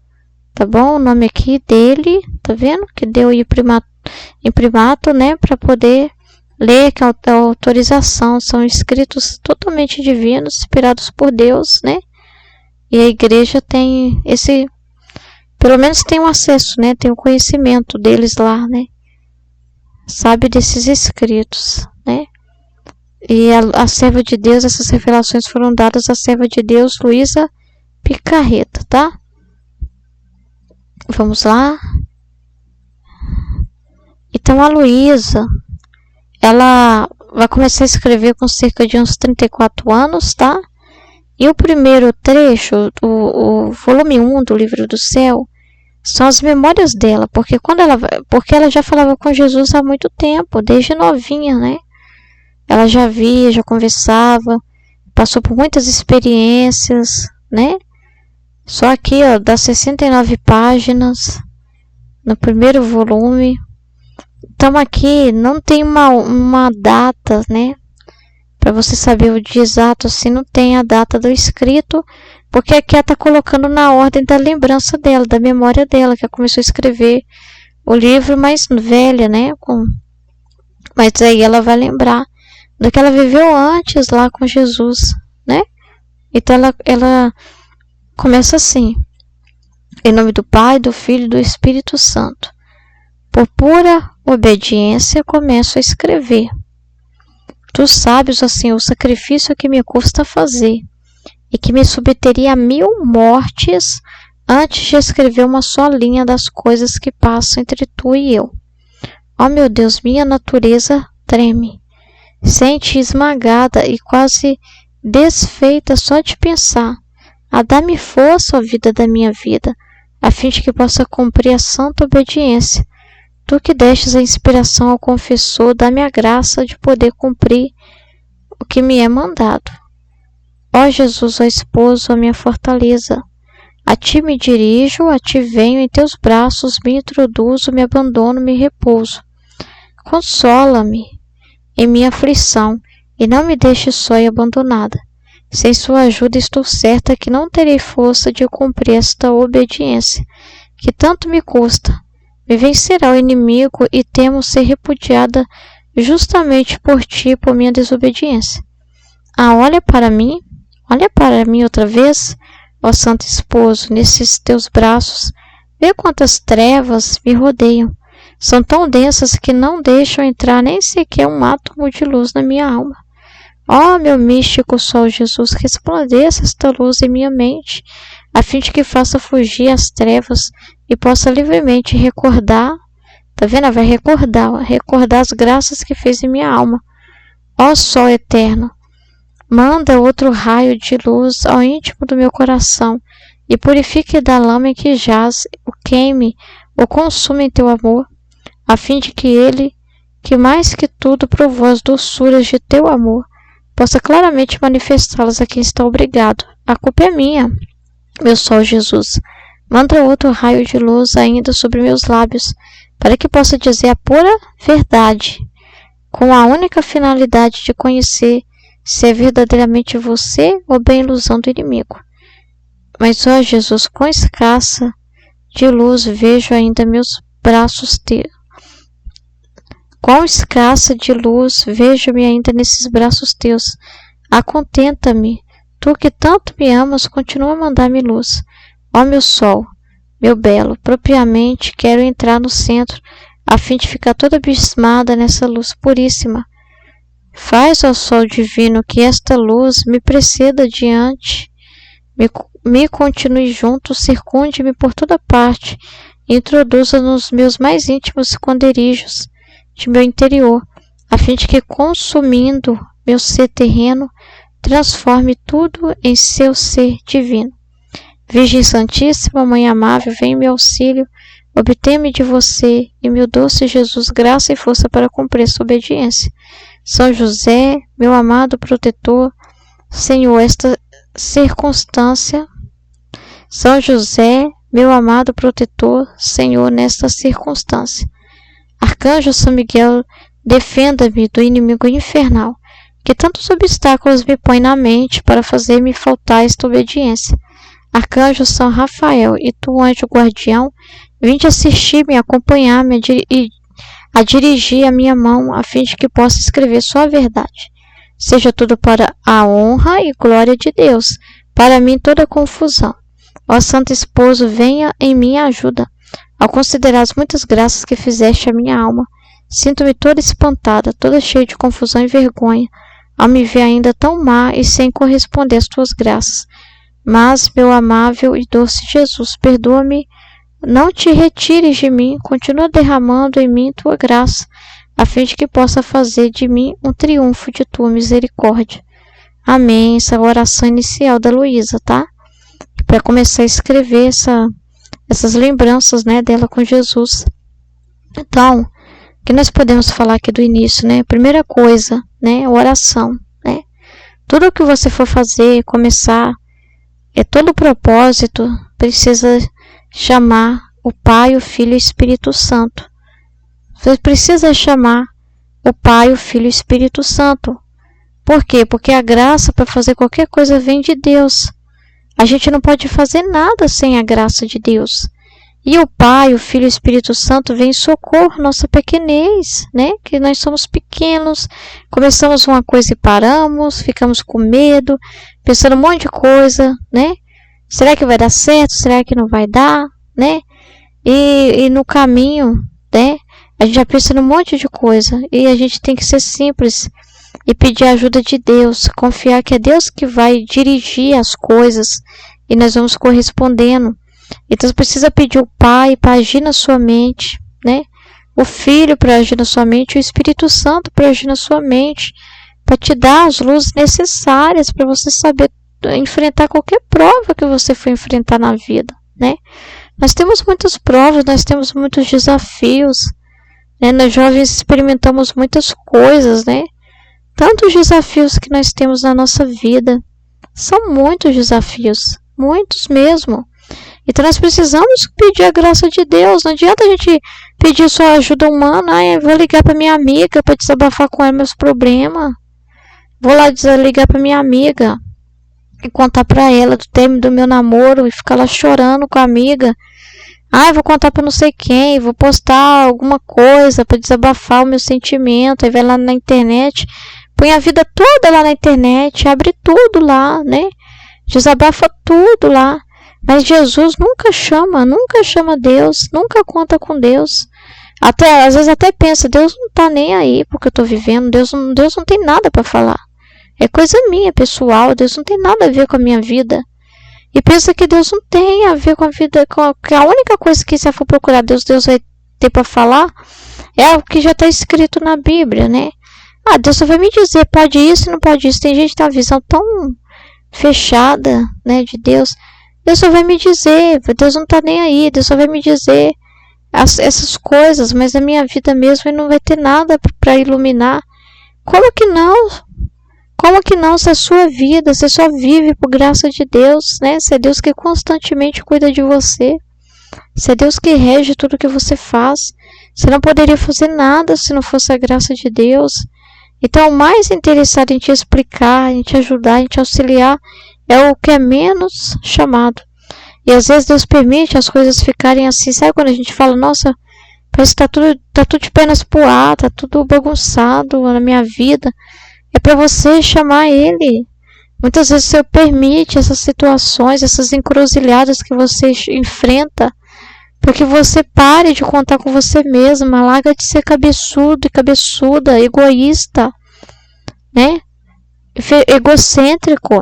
tá bom? O nome aqui dele, tá vendo? Que deu em primato, né? Para poder ler, que é a autorização. São escritos totalmente divinos, inspirados por Deus, né? E a igreja tem esse, pelo menos tem um acesso, né? Tem o conhecimento deles lá, né? Sabe desses escritos, né? E a serva de Deus, essas revelações foram dadas à serva de Deus, Luísa Picarreta, tá? Vamos lá. Então a Luísa, ela vai começar a escrever com cerca de uns 34 anos, tá? E o primeiro trecho, o volume 1 do livro do céu, são as memórias dela, porque ela já falava com Jesus há muito tempo, desde novinha, né? Ela já via, já conversava, passou por muitas experiências, né? Só aqui, ó, das 69 páginas, no primeiro volume. Então aqui não tem uma data, né? para você saber o dia exato, assim, não tem a data do escrito, porque aqui ela está colocando na ordem da lembrança dela, da memória dela, que ela começou a escrever o livro mais velha, né? Mas aí ela vai lembrar do que ela viveu antes lá com Jesus, né? Então ela começa assim: em nome do Pai, do Filho e do Espírito Santo. Por pura obediência começo a escrever. Tu sabes, ó Senhor, o sacrifício que me custa fazer, e que me submeteria a 1000 mortes antes de escrever uma só linha das coisas que passam entre tu e eu. Ó meu Deus, minha natureza treme, sente esmagada e quase desfeita só de pensar. A dar-me força, ó vida da minha vida, a fim de que possa cumprir a santa obediência. Tu que destes a inspiração ao confessor, dá-me a graça de poder cumprir o que me é mandado. Ó Jesus, ó esposo, ó minha fortaleza, a ti me dirijo, a ti venho, em teus braços me introduzo, me abandono, me repouso. Consola-me em minha aflição e não me deixes só e abandonada. Sem sua ajuda estou certa que não terei força de cumprir esta obediência, que tanto me custa. Me vencerá o inimigo e temo ser repudiada justamente por ti e por minha desobediência. Olha para mim outra vez, ó Santo Esposo, nesses teus braços. Vê quantas trevas me rodeiam. São tão densas que não deixam entrar nem sequer um átomo de luz na minha alma. Ó meu místico Sol Jesus, resplandeça esta luz em minha mente, a fim de que faça fugir as trevas e possa livremente recordar, tá vendo? Vai recordar as graças que fez em minha alma. Ó Sol eterno, manda outro raio de luz ao íntimo do meu coração e purifique da lama em que jaz, o queime, o consuma em teu amor, a fim de que ele, que mais que tudo provou as doçuras de teu amor, possa claramente manifestá-las a quem está obrigado. A culpa é minha, meu Sol Jesus. Manda outro raio de luz ainda sobre meus lábios, para que possa dizer a pura verdade, com a única finalidade de conhecer se é verdadeiramente você ou bem ilusão do inimigo. Mas, ó Jesus, quão escassa de luz vejo ainda meus braços teus. Quão escassa de luz vejo-me ainda nesses braços teus. Acontenta-me, tu que tanto me amas, continua a mandar-me luz. Ó meu Sol, meu belo, propriamente quero entrar no centro, a fim de ficar toda abismada nessa luz puríssima. Faz, ó Sol divino, que esta luz me preceda adiante, me continue junto, circunde-me por toda parte, e introduza nos meus mais íntimos esconderijos de meu interior, a fim de que, consumindo meu ser terreno, transforme tudo em seu ser divino. Virgem Santíssima, Mãe amável, vem em meu auxílio, obtém-me de você, e meu doce Jesus, graça e força para cumprir essa obediência. São José, meu amado protetor, Senhor, esta circunstância. São José, meu amado protetor, Senhor, nesta circunstância. Arcanjo São Miguel, defenda-me do inimigo infernal, que tantos obstáculos me põe na mente para fazer-me faltar esta obediência. Arcanjo São Rafael, e tu, anjo guardião, vinde assistir-me, acompanhar-me e a dirigir a minha mão, a fim de que possa escrever só a verdade. Seja tudo para a honra e glória de Deus, para mim toda confusão. Ó Santo Esposo, venha em minha ajuda. Ao considerar as muitas graças que fizeste à minha alma, sinto-me toda espantada, toda cheia de confusão e vergonha, ao me ver ainda tão má e sem corresponder às tuas graças. Mas, meu amável e doce Jesus, perdoa-me, não te retires de mim, continua derramando em mim tua graça, a fim de que possa fazer de mim um triunfo de tua misericórdia. Amém. Essa é a oração inicial da Luísa, tá? Para começar a escrever essas lembranças, né, dela com Jesus. Então, o que nós podemos falar aqui do início, né? Primeira coisa, né, oração, né? Tudo o que você for fazer, começar, todo o propósito precisa chamar o Pai, o Filho e o Espírito Santo. Você precisa chamar o Pai, o Filho e o Espírito Santo. Por quê? Porque a graça para fazer qualquer coisa vem de Deus. A gente não pode fazer nada sem a graça de Deus. E o Pai, o Filho e o Espírito Santo vêm em socorro nossa pequenez, né? Que nós somos pequenos, começamos uma coisa e paramos, ficamos com medo, pensando um monte de coisa, né? Será que vai dar certo? Será que não vai dar, né? E no caminho, né? A gente já pensa num monte de coisa e a gente tem que ser simples e pedir a ajuda de Deus, confiar que é Deus que vai dirigir as coisas e nós vamos correspondendo. Então você precisa pedir o Pai para agir na sua mente, né? O Filho para agir na sua mente, o Espírito Santo para agir na sua mente, para te dar as luzes necessárias para você saber enfrentar qualquer prova que você for enfrentar na vida, né? Nós temos muitas provas, nós temos muitos desafios, né? Nós jovens experimentamos muitas coisas, né? Tantos desafios que nós temos na nossa vida. São muitos desafios, muitos mesmo. Então nós precisamos pedir a graça de Deus. Não adianta a gente pedir só ajuda humana. Eu vou ligar para minha amiga para desabafar com ela meus problemas. Vou lá ligar para minha amiga e contar para ela do término do meu namoro e ficar lá chorando com a amiga. Eu vou contar para não sei quem, vou postar alguma coisa para desabafar o meu sentimento. Aí vai lá na internet, põe a vida toda lá na internet, abre tudo lá, né? Desabafa tudo lá. Mas Jesus nunca chama Deus, nunca conta com Deus. Às vezes até pensa, Deus não está nem aí porque eu estou vivendo, Deus não tem nada para falar. É coisa minha, pessoal, Deus não tem nada a ver com a minha vida. E pensa que Deus não tem a ver com a vida, que a única coisa que se for procurar Deus vai ter para falar é o que já está escrito na Bíblia, né? Deus só vai me dizer, pode isso e não pode isso. Tem gente que tem uma visão tão fechada, né, de Deus. Deus só vai me dizer, Deus não está nem aí, Deus só vai me dizer essas coisas, mas na minha vida mesmo ele não vai ter nada para iluminar. Como que não? Como que não? Se é a sua vida, você só vive por graça de Deus, né? Se é Deus que constantemente cuida de você, se é Deus que rege tudo que você faz, você não poderia fazer nada se não fosse a graça de Deus. Então, o mais interessado em te explicar, em te ajudar, em te auxiliar, é o que é menos chamado. E às vezes Deus permite as coisas ficarem assim. Sabe quando a gente fala, nossa, parece que tá tudo de pernas pro ar, tá tudo bagunçado na minha vida. É para você chamar Ele. Muitas vezes o Senhor permite essas situações, essas encruzilhadas que você enfrenta, para que você pare de contar com você mesma, larga de ser cabeçudo e cabeçuda, egoísta, né? Egocêntrico.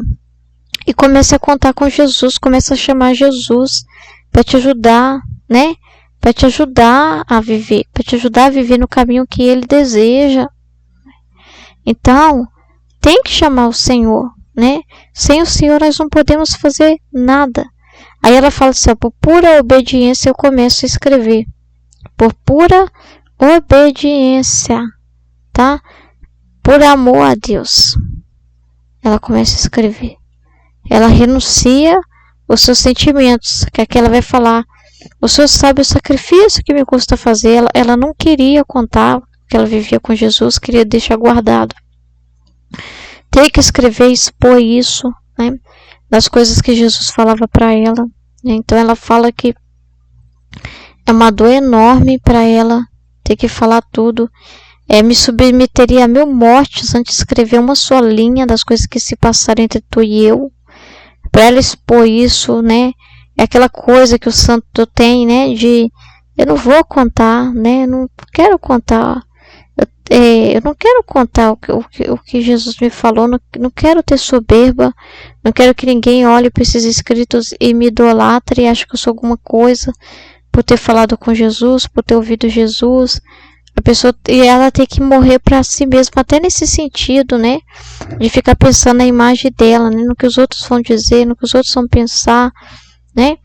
E comece a contar com Jesus, comece a chamar Jesus para te ajudar, né? Para te ajudar a viver no caminho que Ele deseja. Então, tem que chamar o Senhor, né? Sem o Senhor nós não podemos fazer nada. Aí ela fala assim, por pura obediência eu começo a escrever. Por pura obediência, tá? Por amor a Deus. Ela começa a escrever. Ela renuncia os seus sentimentos, que aqui ela vai falar. O Senhor sabe o sacrifício que me custa fazer. Ela não queria contar que ela vivia com Jesus, queria deixar guardado. Tem que escrever e expor isso, né? Das coisas que Jesus falava para ela. Então ela fala que é uma dor enorme para ela ter que falar tudo. Me submeteria a 1000 mortes antes de escrever uma só linha das coisas que se passaram entre tu e eu. Para ela expor isso, né? É aquela coisa que o santo tem, né? De eu não vou contar, né? Eu não quero contar. Eu não quero contar o que Jesus me falou. Não quero ter soberba. Não quero que ninguém olhe para esses escritos e me idolatre e ache que eu sou alguma coisa por ter falado com Jesus, por ter ouvido Jesus. E ela tem que morrer para si mesma, até nesse sentido, né? De ficar pensando na imagem dela, né? No que os outros vão dizer, no que os outros vão pensar, né?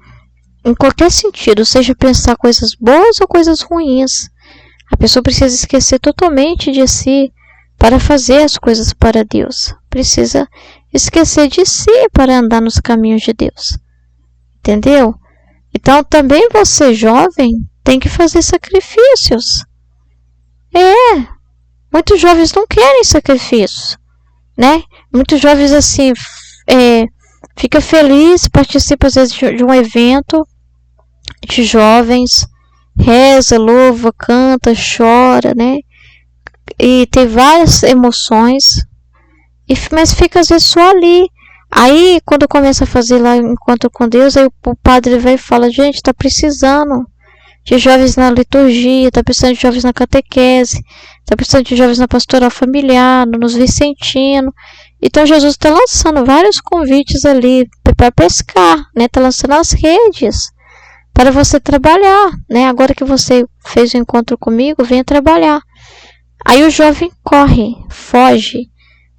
Em qualquer sentido, seja pensar coisas boas ou coisas ruins. A pessoa precisa esquecer totalmente de si para fazer as coisas para Deus. Precisa esquecer de si para andar nos caminhos de Deus. Entendeu? Então, também você, jovem, tem que fazer sacrifícios. Muitos jovens não querem sacrifícios. né? Muitos jovens assim, fica feliz, participa às vezes de um evento de jovens, reza, louva, canta, chora, né? E tem várias emoções, mas fica às vezes só ali. Aí quando começa a fazer lá encontro com Deus, aí o padre vai e fala: gente, tá precisando de jovens na liturgia, tá precisando de jovens na catequese, tá precisando de jovens na pastoral familiar, nos vicentinos. Então Jesus está lançando vários convites ali para pescar, né? Tá lançando as redes para você trabalhar, né? Agora que você fez o encontro comigo, venha trabalhar. Aí o jovem corre, foge,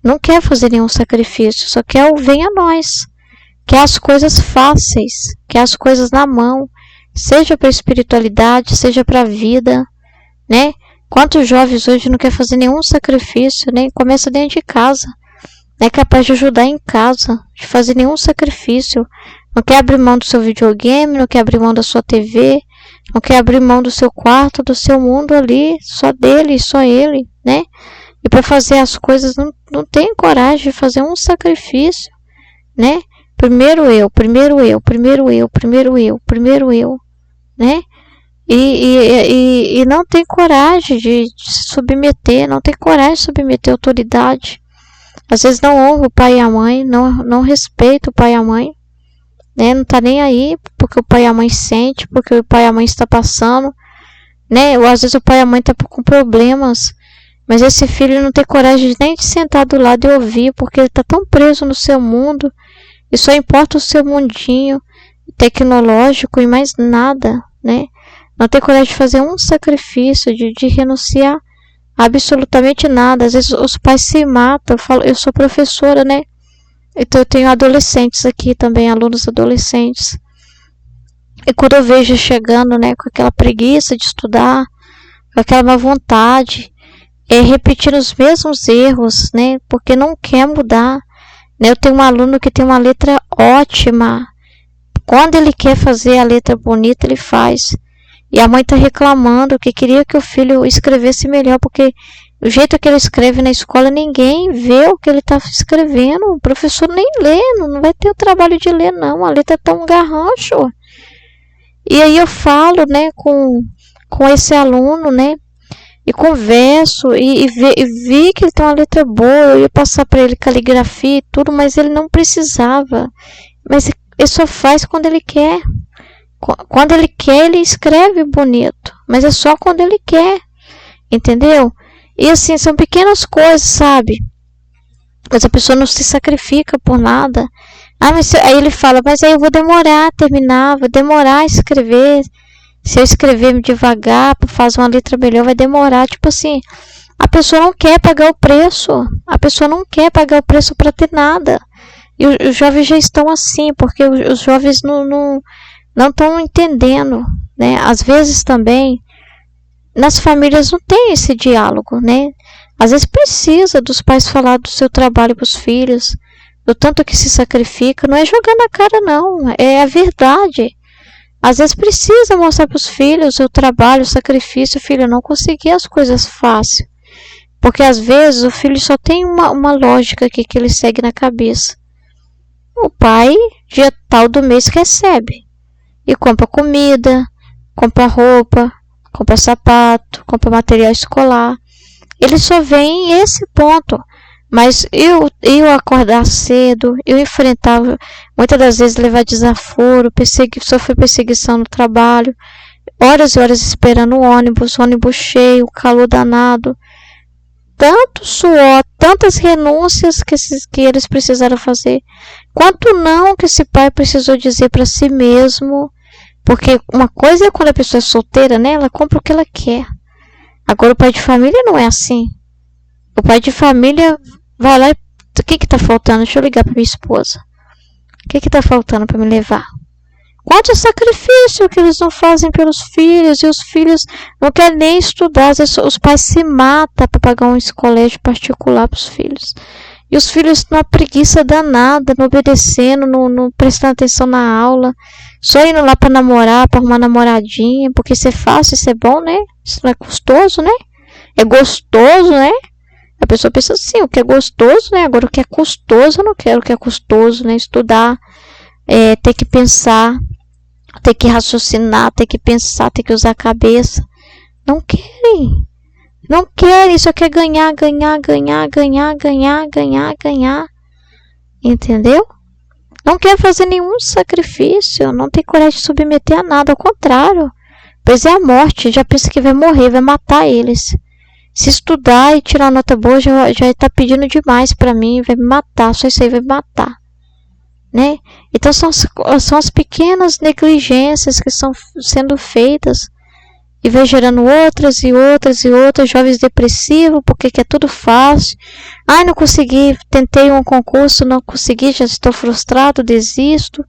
não quer fazer nenhum sacrifício, só quer o venha a nós, quer as coisas fáceis, quer as coisas na mão, seja para a espiritualidade, seja para a vida, né? Quantos jovens hoje não quer fazer nenhum sacrifício, nem começa dentro de casa, não é capaz de ajudar em casa, de fazer nenhum sacrifício, não quer abrir mão do seu videogame, não quer abrir mão da sua TV, não quer abrir mão do seu quarto, do seu mundo ali, só dele, só ele, né? E para fazer as coisas não tem coragem de fazer um sacrifício, né? Primeiro eu, né? E não tem coragem de se submeter, não tem coragem de submeter a autoridade. Às vezes não honra o pai e a mãe, não respeita o pai e a mãe, né? Não tá nem aí porque o pai e a mãe sente, porque o pai e a mãe está passando, né? Ou às vezes o pai e a mãe tá com problemas, mas esse filho não tem coragem nem de sentar do lado e ouvir, porque ele tá tão preso no seu mundo, e só importa o seu mundinho tecnológico e mais nada, né? Não tem coragem de fazer um sacrifício, de renunciar absolutamente nada. Às vezes os pais se matam. Eu sou professora, né? Então eu tenho adolescentes aqui também, alunos adolescentes. E quando eu vejo chegando, né, com aquela preguiça de estudar, com aquela má vontade, repetindo os mesmos erros, né? Porque não quer mudar. Eu tenho um aluno que tem uma letra ótima. Quando ele quer fazer a letra bonita, ele faz. E a mãe está reclamando que queria que o filho escrevesse melhor, porque o jeito que ele escreve na escola, ninguém vê o que ele está escrevendo. O professor nem lê, não vai ter o trabalho de ler, não. A letra está um garrancho. E aí eu falo, né, com esse aluno, né, e converso, e vi que ele tem uma letra boa. Eu ia passar para ele caligrafia e tudo, mas ele não precisava. Mas ele só faz quando ele quer. Quando ele quer, ele escreve bonito, mas é só quando ele quer, entendeu? E assim, são pequenas coisas, sabe? Mas a pessoa não se sacrifica por nada. Mas aí ele fala: mas aí eu vou demorar a terminar, vou demorar a escrever. Se eu escrever devagar para fazer uma letra melhor, vai demorar. Tipo assim, a pessoa não quer pagar o preço. A pessoa não quer pagar o preço para ter nada. E os jovens já estão assim, porque os jovens não estão entendendo, né? Às vezes também nas famílias não tem esse diálogo, né? Às vezes precisa dos pais falar do seu trabalho para os filhos, do tanto que se sacrifica. Não é jogar na cara, não, é a verdade. Às vezes precisa mostrar para os filhos o trabalho, o sacrifício. O filho não conseguir as coisas fácil, porque às vezes o filho só tem uma lógica aqui que ele segue na cabeça. O pai, dia tal do mês, recebe e compra comida, compra roupa, compra sapato, compra material escolar. Ele só vê em esse ponto. Mas eu acordar cedo, eu enfrentar, muitas das vezes levar desaforo, sofrer perseguição no trabalho, horas e horas esperando o ônibus cheio, calor danado, tanto suor, tantas renúncias que eles precisaram fazer, quanto não que esse pai precisou dizer para si mesmo. Porque uma coisa é quando a pessoa é solteira, né? Ela compra o que ela quer. Agora o pai de família não é assim. O pai de família vai lá e... O que está faltando? Deixa eu ligar para minha esposa. O que está faltando para me levar? Quanto sacrifício que eles não fazem pelos filhos. E os filhos não querem nem estudar. Às vezes os pais se matam para pagar um colégio particular para os filhos. E os filhos numa preguiça danada, não obedecendo, não prestando atenção na aula. Só indo lá para namorar, para arrumar namoradinha. Porque isso é fácil, isso é bom, né? Isso não é custoso, né? É gostoso, né? A pessoa pensa assim, o que é gostoso, né? Agora o que é custoso, eu não quero o que é custoso, né? Estudar, ter que pensar, ter que raciocinar, ter que pensar, ter que usar a cabeça. Não querem. Não querem, só quer ganhar. Entendeu? Não quer fazer nenhum sacrifício, não tem coragem de submeter a nada, ao contrário. Pois é a morte, já pensa que vai morrer, vai matar eles. Se estudar e tirar nota boa, já está pedindo demais para mim, vai me matar, só isso aí vai me matar. Né? Então são as pequenas negligências que estão sendo feitas e vai gerando outras, jovens depressivos, porque é tudo fácil. Ai, não consegui, tentei um concurso, não consegui, já estou frustrado, desisto,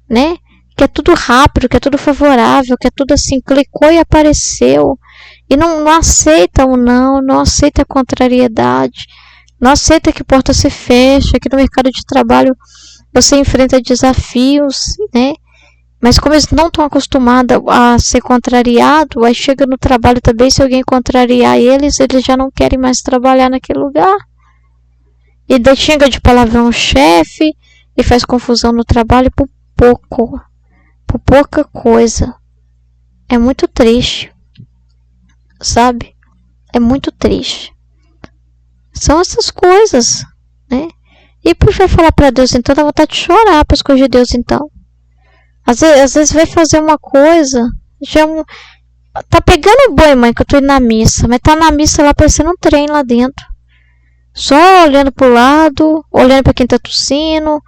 né? Que é tudo rápido, que é tudo favorável, que é tudo assim, clicou e apareceu. E não aceita o não aceita a contrariedade, não aceita que porta se fecha, que no mercado de trabalho você enfrenta desafios, né? Mas como eles não estão acostumados a ser contrariados, aí chega no trabalho também, se alguém contrariar eles já não querem mais trabalhar naquele lugar. E daí xinga de palavrão o chefe e faz confusão no trabalho por pouca coisa. É muito triste, sabe? É muito triste. São essas coisas, né? E por vai falar para Deus, então dá vontade de chorar para as coisas de Deus, então. Às vezes vai fazer uma coisa, já tá pegando boi, mãe, que eu tô indo na missa, mas tá na missa lá parecendo um trem lá dentro. Só olhando pro lado, olhando para quem tá tossindo,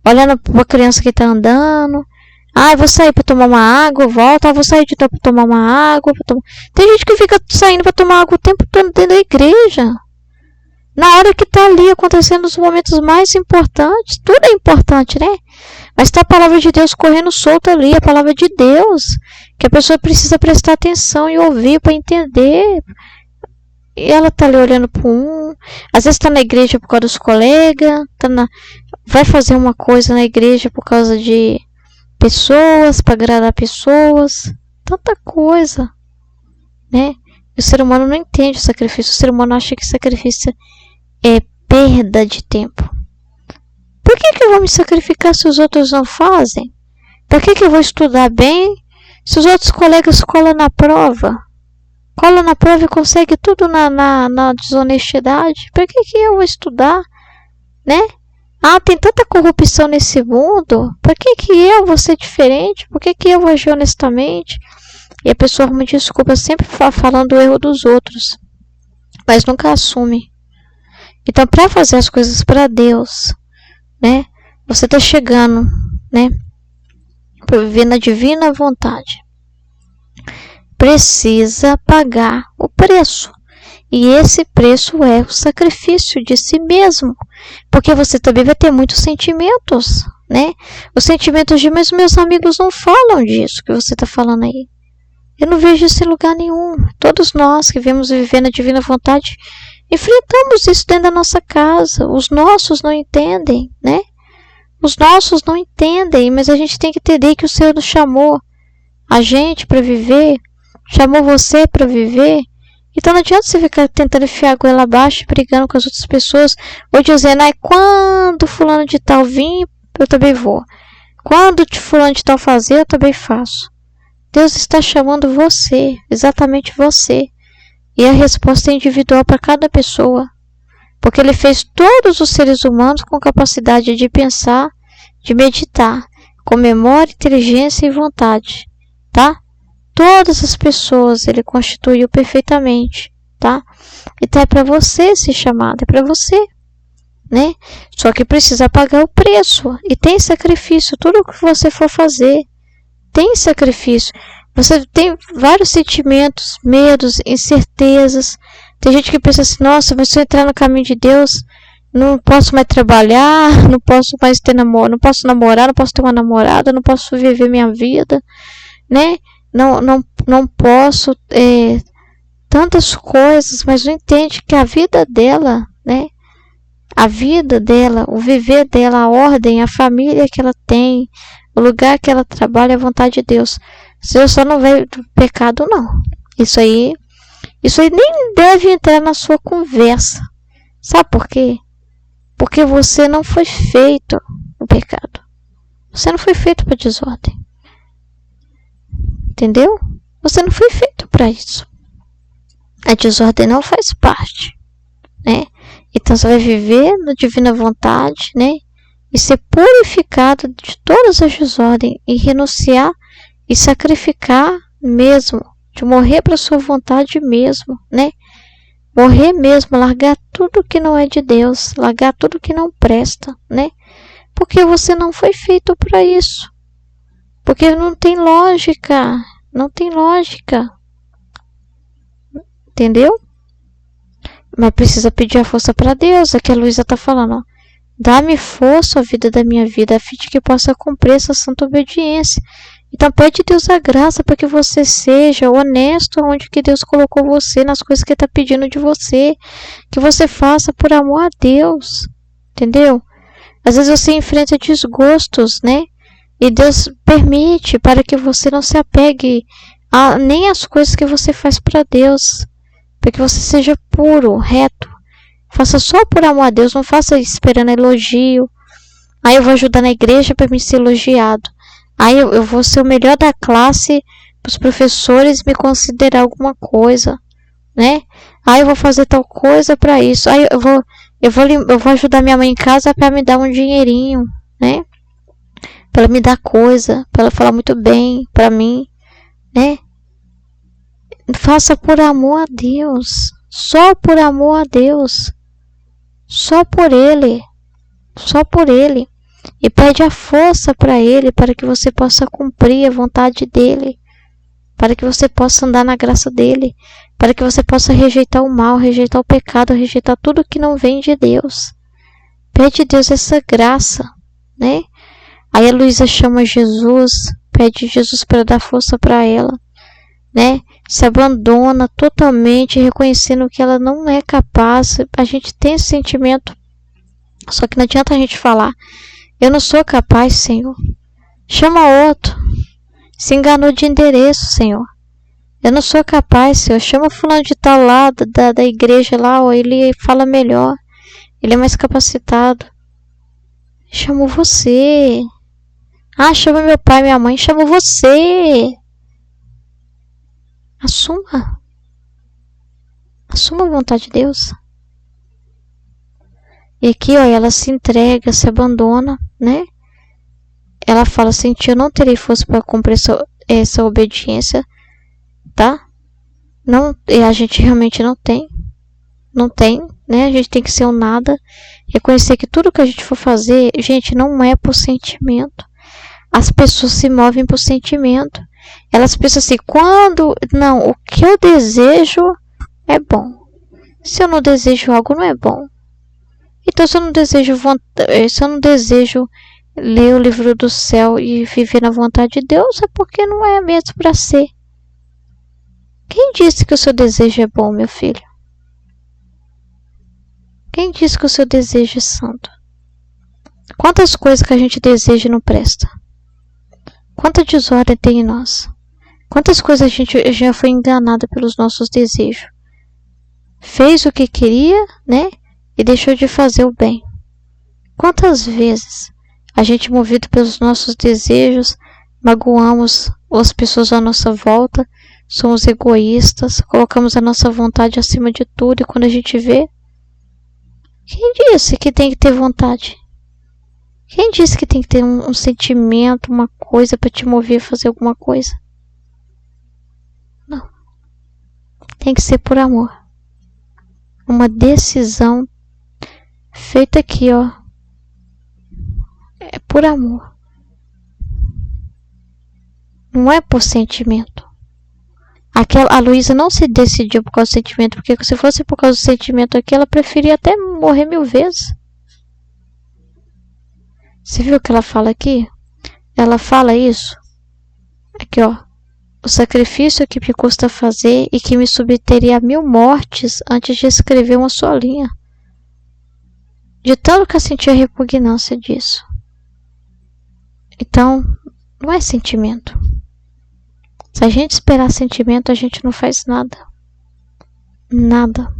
olhando pra criança que tá andando. Ah, eu vou sair para tomar uma água, volta, eu vou sair de novo para tomar uma água. Tem gente que fica saindo para tomar água o tempo todo dentro da igreja. Na hora que tá ali acontecendo os momentos mais importantes, tudo é importante, né? Mas está a palavra de Deus correndo solta ali, a palavra de Deus, que a pessoa precisa prestar atenção e ouvir para entender. E ela tá ali olhando para às vezes está na igreja por causa dos colegas, vai fazer uma coisa na igreja por causa de pessoas, para agradar pessoas, tanta coisa, né? E o ser humano não entende o sacrifício, o ser humano acha que sacrifício é perda de tempo. Por que eu vou me sacrificar se os outros não fazem? Por que eu vou estudar bem se os outros colegas colam na prova? Colam na prova e conseguem tudo na desonestidade. Por que eu vou estudar? Né? Ah, tem tanta corrupção nesse mundo. Por que eu vou ser diferente? Por que eu vou agir honestamente? E a pessoa arruma desculpa sempre falando o erro dos outros, mas nunca assume. Então, para fazer as coisas para Deus, né? Você está chegando, né? Para viver na divina vontade. Precisa pagar o preço. E esse preço é o sacrifício de si mesmo. Porque você também vai ter muitos sentimentos, né? Os sentimentos de meus amigos não falam disso que você está falando aí. Eu não vejo isso em lugar nenhum. Todos nós que vemos viver na divina vontade enfrentamos isso dentro da nossa casa. Os nossos não entendem, né? Os nossos não entendem, mas a gente tem que entender que o Senhor nos chamou a gente para viver, chamou você para viver. Então não adianta você ficar tentando enfiar a goela abaixo, brigando com as outras pessoas, ou dizendo, quando fulano de tal vir, eu também vou. Quando fulano de tal fazer, eu também faço. Deus está chamando você, exatamente você. E a resposta é individual para cada pessoa. Porque Ele fez todos os seres humanos com capacidade de pensar, de meditar, com memória, inteligência e vontade, tá? Todas as pessoas Ele constituiu perfeitamente, tá? Então é para você esse chamado, é para você, né? Só que precisa pagar o preço. E tem sacrifício, tudo o que você for fazer tem sacrifício. Você tem vários sentimentos, medos, incertezas. Tem gente que pensa assim, nossa, mas se eu entrar no caminho de Deus, não posso mais trabalhar, não posso mais ter namoro, não posso namorar, não posso ter uma namorada, não posso viver minha vida, né? Não posso tantas coisas, mas não entende que a vida dela, né? A vida dela, o viver dela, a ordem, a família que ela tem, o lugar que ela trabalha, é a vontade de Deus. Deus só não veio do pecado, não. Isso aí nem deve entrar na sua conversa. Sabe por quê? Porque você não foi feito no pecado. Você não foi feito para desordem. Entendeu? Você não foi feito para isso. A desordem não faz parte, né? Então você vai viver na divina vontade, né? E ser purificado de todas as desordens e renunciar e sacrificar mesmo, de morrer para sua vontade mesmo, né? Morrer mesmo, largar tudo que não é de Deus, largar tudo que não presta, né? Porque você não foi feito para isso. Porque não tem lógica, não tem lógica. Entendeu? Mas precisa pedir a força para Deus, é que a Luísa está falando, ó. Dá-me força, a vida da minha vida, a fim de que possa cumprir essa santa obediência. Então pede Deus a graça para que você seja honesto onde que Deus colocou você, nas coisas que Ele está pedindo de você. Que você faça por amor a Deus. Entendeu? Às vezes você enfrenta desgostos, né? E Deus permite para que você não se apegue a nem as coisas que você faz para Deus. Para que você seja puro, reto. Faça só por amor a Deus, não faça esperando elogio. Aí eu vou ajudar na igreja para me ser elogiado. Aí eu vou ser o melhor da classe para os professores me considerar alguma coisa, né? Aí eu vou fazer tal coisa para isso. Aí eu vou ajudar minha mãe em casa para me dar um dinheirinho, né? Para ela me dar coisa, para ela falar muito bem para mim, né? Faça por amor a Deus, só por amor a Deus, só por Ele, só por Ele. E pede a força para Ele, para que você possa cumprir a vontade dEle, para que você possa andar na graça dEle, para que você possa rejeitar o mal, rejeitar o pecado, rejeitar tudo que não vem de Deus. Pede a Deus essa graça, né? Aí a Luísa chama Jesus, pede Jesus para dar força para ela, né? Se abandona totalmente, reconhecendo que ela não é capaz. A gente tem esse sentimento, só que não adianta a gente falar, eu não sou capaz, Senhor. Chama outro. Se enganou de endereço, Senhor. Eu não sou capaz, Senhor. Chama fulano de tal lá, da igreja lá, ó, ele fala melhor. Ele é mais capacitado. Chamo você. Ah, chama meu pai, minha mãe. Chamo você. Assuma. Assuma a vontade de Deus. E aqui, ó, ela se entrega, se abandona, né? Ela fala assim, eu não terei força para cumprir essa obediência, tá? Não, e a gente realmente não tem, né? A gente tem que ser um nada, reconhecer que tudo que a gente for fazer, gente, não é por sentimento. As pessoas se movem por sentimento. Elas pensam assim, não, o que eu desejo é bom. Se eu não desejo algo, não é bom. Então, se eu não desejo ler o livro do céu e viver na vontade de Deus, é porque não é mesmo para ser. Quem disse que o seu desejo é bom, meu filho? Quem disse que o seu desejo é santo? Quantas coisas que a gente deseja não presta? Quanta desordem tem em nós? Quantas coisas a gente já foi enganada pelos nossos desejos? Fez o que queria, né? E deixou de fazer o bem. Quantas vezes a gente, movido pelos nossos desejos, magoamos as pessoas à nossa volta, somos egoístas, colocamos a nossa vontade acima de tudo, e quando a gente vê, quem disse que tem que ter vontade? Quem disse que tem que ter um sentimento, uma coisa para te mover a fazer alguma coisa? Não. Tem que ser por amor. Uma decisão feita aqui, ó. É por amor. Não é por sentimento. A Luísa não se decidiu por causa do sentimento, porque se fosse por causa do sentimento aqui, ela preferia até morrer 1000 vezes. Você viu o que ela fala aqui? Ela fala isso. Aqui, ó. O sacrifício que me custa fazer e que me submeteria a 1000 mortes antes de escrever uma só linha. De tanto que eu sentia repugnância disso. Então, não é sentimento. Se a gente esperar sentimento, a gente não faz nada. Nada.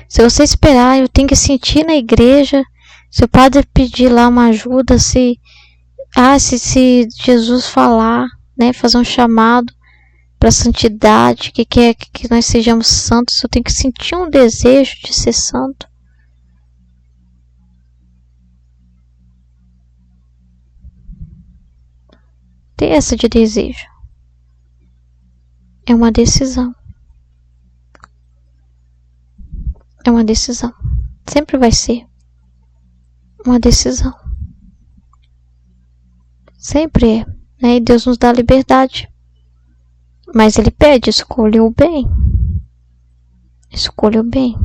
Se você esperar, eu tenho que sentir na igreja, se o padre pedir lá uma ajuda, se Jesus falar, né, fazer um chamado para santidade, que quer que nós sejamos santos, eu tenho que sentir um desejo de ser santo. Ter essa de desejo é uma decisão. É uma decisão. Sempre vai ser uma decisão. Sempre é, né? E Deus nos dá liberdade. Mas Ele pede, escolha o bem. Escolha o bem.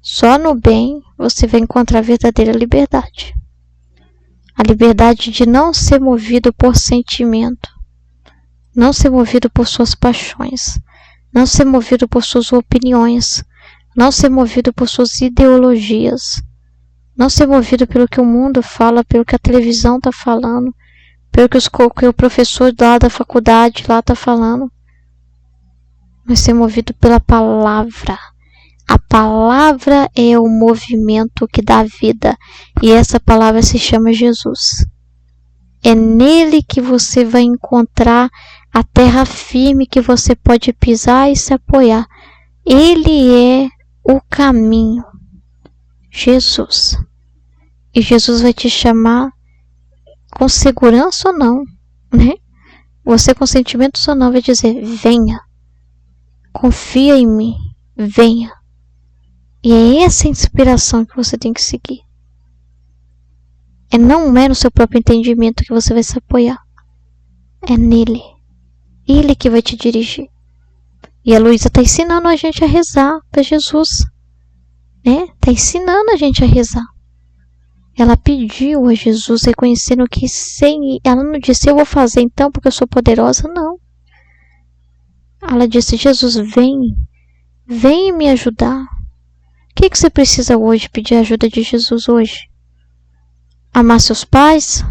Só no bem você vai encontrar a verdadeira liberdade. A liberdade de não ser movido por sentimento. Não ser movido por suas paixões. Não ser movido por suas opiniões. Não ser movido por suas ideologias. Não ser movido pelo que o mundo fala, pelo que a televisão está falando, pelo que o professor lá da faculdade lá está falando. Mas ser movido pela palavra. A palavra é o movimento que dá vida. E essa palavra se chama Jesus. É nele que você vai encontrar a terra firme que você pode pisar e se apoiar. Ele é o caminho. Jesus. E Jesus vai te chamar com segurança ou não, né? Você com sentimentos ou não vai dizer, venha. Confia em mim. Venha. E é essa inspiração que você tem que seguir. Não é no seu próprio entendimento que você vai se apoiar. É nele. Ele que vai te dirigir. E a Luísa está ensinando a gente a rezar para Jesus. Né? Está ensinando a gente a rezar. Ela pediu a Jesus, reconhecendo que ela não disse, eu vou fazer então porque eu sou poderosa. Não. Ela disse, Jesus, vem me ajudar. O que você precisa hoje, pedir a ajuda de Jesus hoje? Amar seus pais?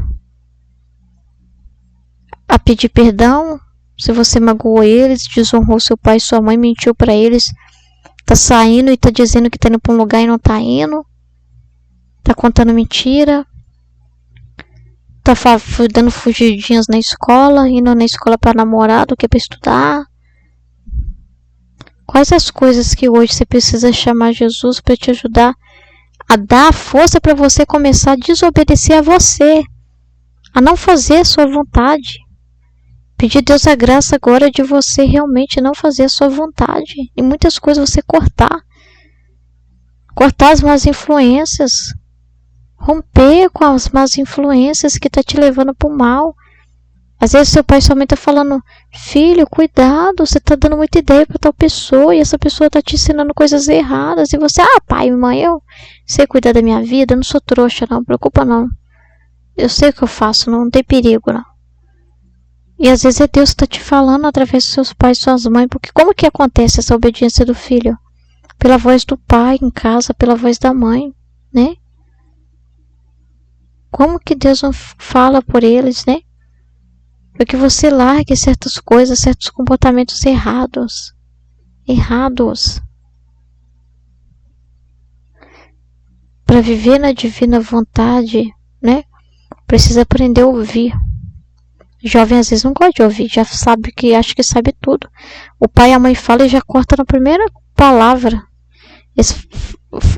A pedir perdão? Se você magoou eles, desonrou seu pai e sua mãe, mentiu para eles, tá saindo e tá dizendo que tá indo para um lugar e não tá indo, tá contando mentira, tá dando fugidinhas na escola, indo na escola para namorar do que para estudar. Quais as coisas que hoje você precisa chamar Jesus para te ajudar a dar força para você começar a desobedecer a você, a não fazer a sua vontade? Pedir a Deus a graça agora de você realmente não fazer a sua vontade. E muitas coisas você cortar. Cortar as más influências. Romper com as más influências que tá te levando para o mal. Às vezes seu pai e sua mãe tá falando, filho, cuidado, você tá dando muita ideia para tal pessoa e essa pessoa tá te ensinando coisas erradas. E você, pai e mãe, eu sei cuidar da minha vida, eu não sou trouxa, não preocupa não. Eu sei o que eu faço, não tem perigo não. E às vezes é Deus que está te falando através dos seus pais e suas mães. Porque como que acontece essa obediência do filho? Pela voz do pai em casa, pela voz da mãe, né? Como que Deus não fala por eles, né? Para que você largue certas coisas, certos comportamentos errados. Errados. Para viver na divina vontade, né? Precisa aprender a ouvir. Jovem às vezes não gosta de ouvir, já sabe que acha que sabe tudo. O pai e a mãe falam e já corta na primeira palavra.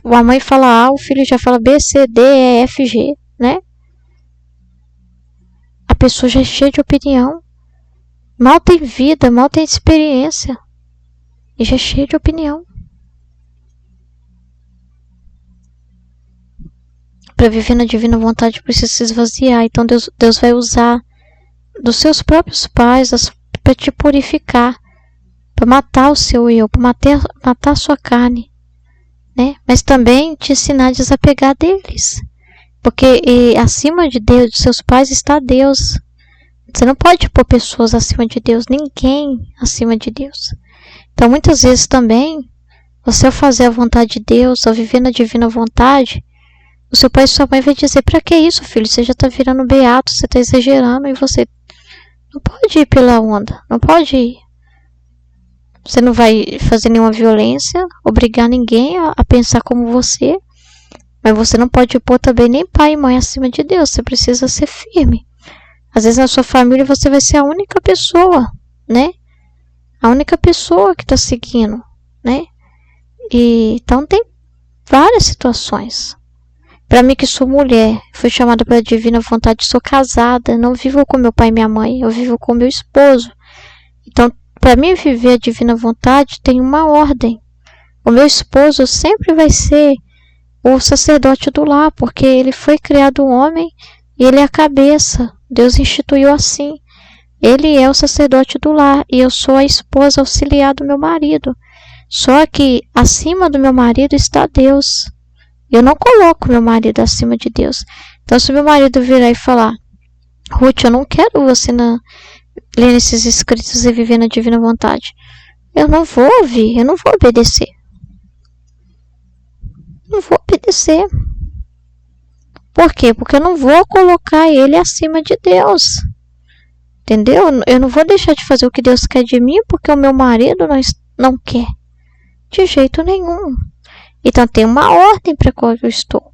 A mãe fala A, o filho já fala B, C, D, E, F, G, né? A pessoa já é cheia de opinião. Mal tem vida, mal tem experiência. E já é cheia de opinião. Para viver na divina vontade precisa se esvaziar. Então Deus vai usar dos seus próprios pais para te purificar, para matar o seu eu, para matar a sua carne, né? Mas também te ensinar a desapegar deles, porque acima de Deus, de seus pais, está Deus. Você não pode pôr pessoas acima de Deus, ninguém acima de Deus. Então muitas vezes também, você ao fazer a vontade de Deus, ao viver na divina vontade, o seu pai e sua mãe vai dizer, para que isso, filho? Você já está virando beato, você está exagerando e você não pode ir pela onda, não pode ir. Você não vai fazer nenhuma violência, obrigar ninguém a pensar como você. Mas você não pode pôr também nem pai e mãe acima de Deus. Você precisa ser firme. Às vezes na sua família você vai ser a única pessoa, né? A única pessoa que está seguindo, né? E então tem várias situações. Para mim que sou mulher, fui chamada pela divina vontade, sou casada, não vivo com meu pai e minha mãe, eu vivo com meu esposo. Então, para mim viver a divina vontade tem uma ordem. O meu esposo sempre vai ser o sacerdote do lar, porque ele foi criado homem e ele é a cabeça. Deus instituiu assim. Ele é o sacerdote do lar e eu sou a esposa auxiliar do meu marido. Só que acima do meu marido está Deus. Eu não coloco meu marido acima de Deus. Então, se meu marido virar e falar: Ruth, eu não quero você lendo esses escritos e viver na divina vontade, eu não vou ouvir, eu não vou obedecer. Não vou obedecer. Por quê? Porque eu não vou colocar ele acima de Deus. Entendeu? Eu não vou deixar de fazer o que Deus quer de mim porque o meu marido não quer. De jeito nenhum. Então tem uma ordem para qual eu estou.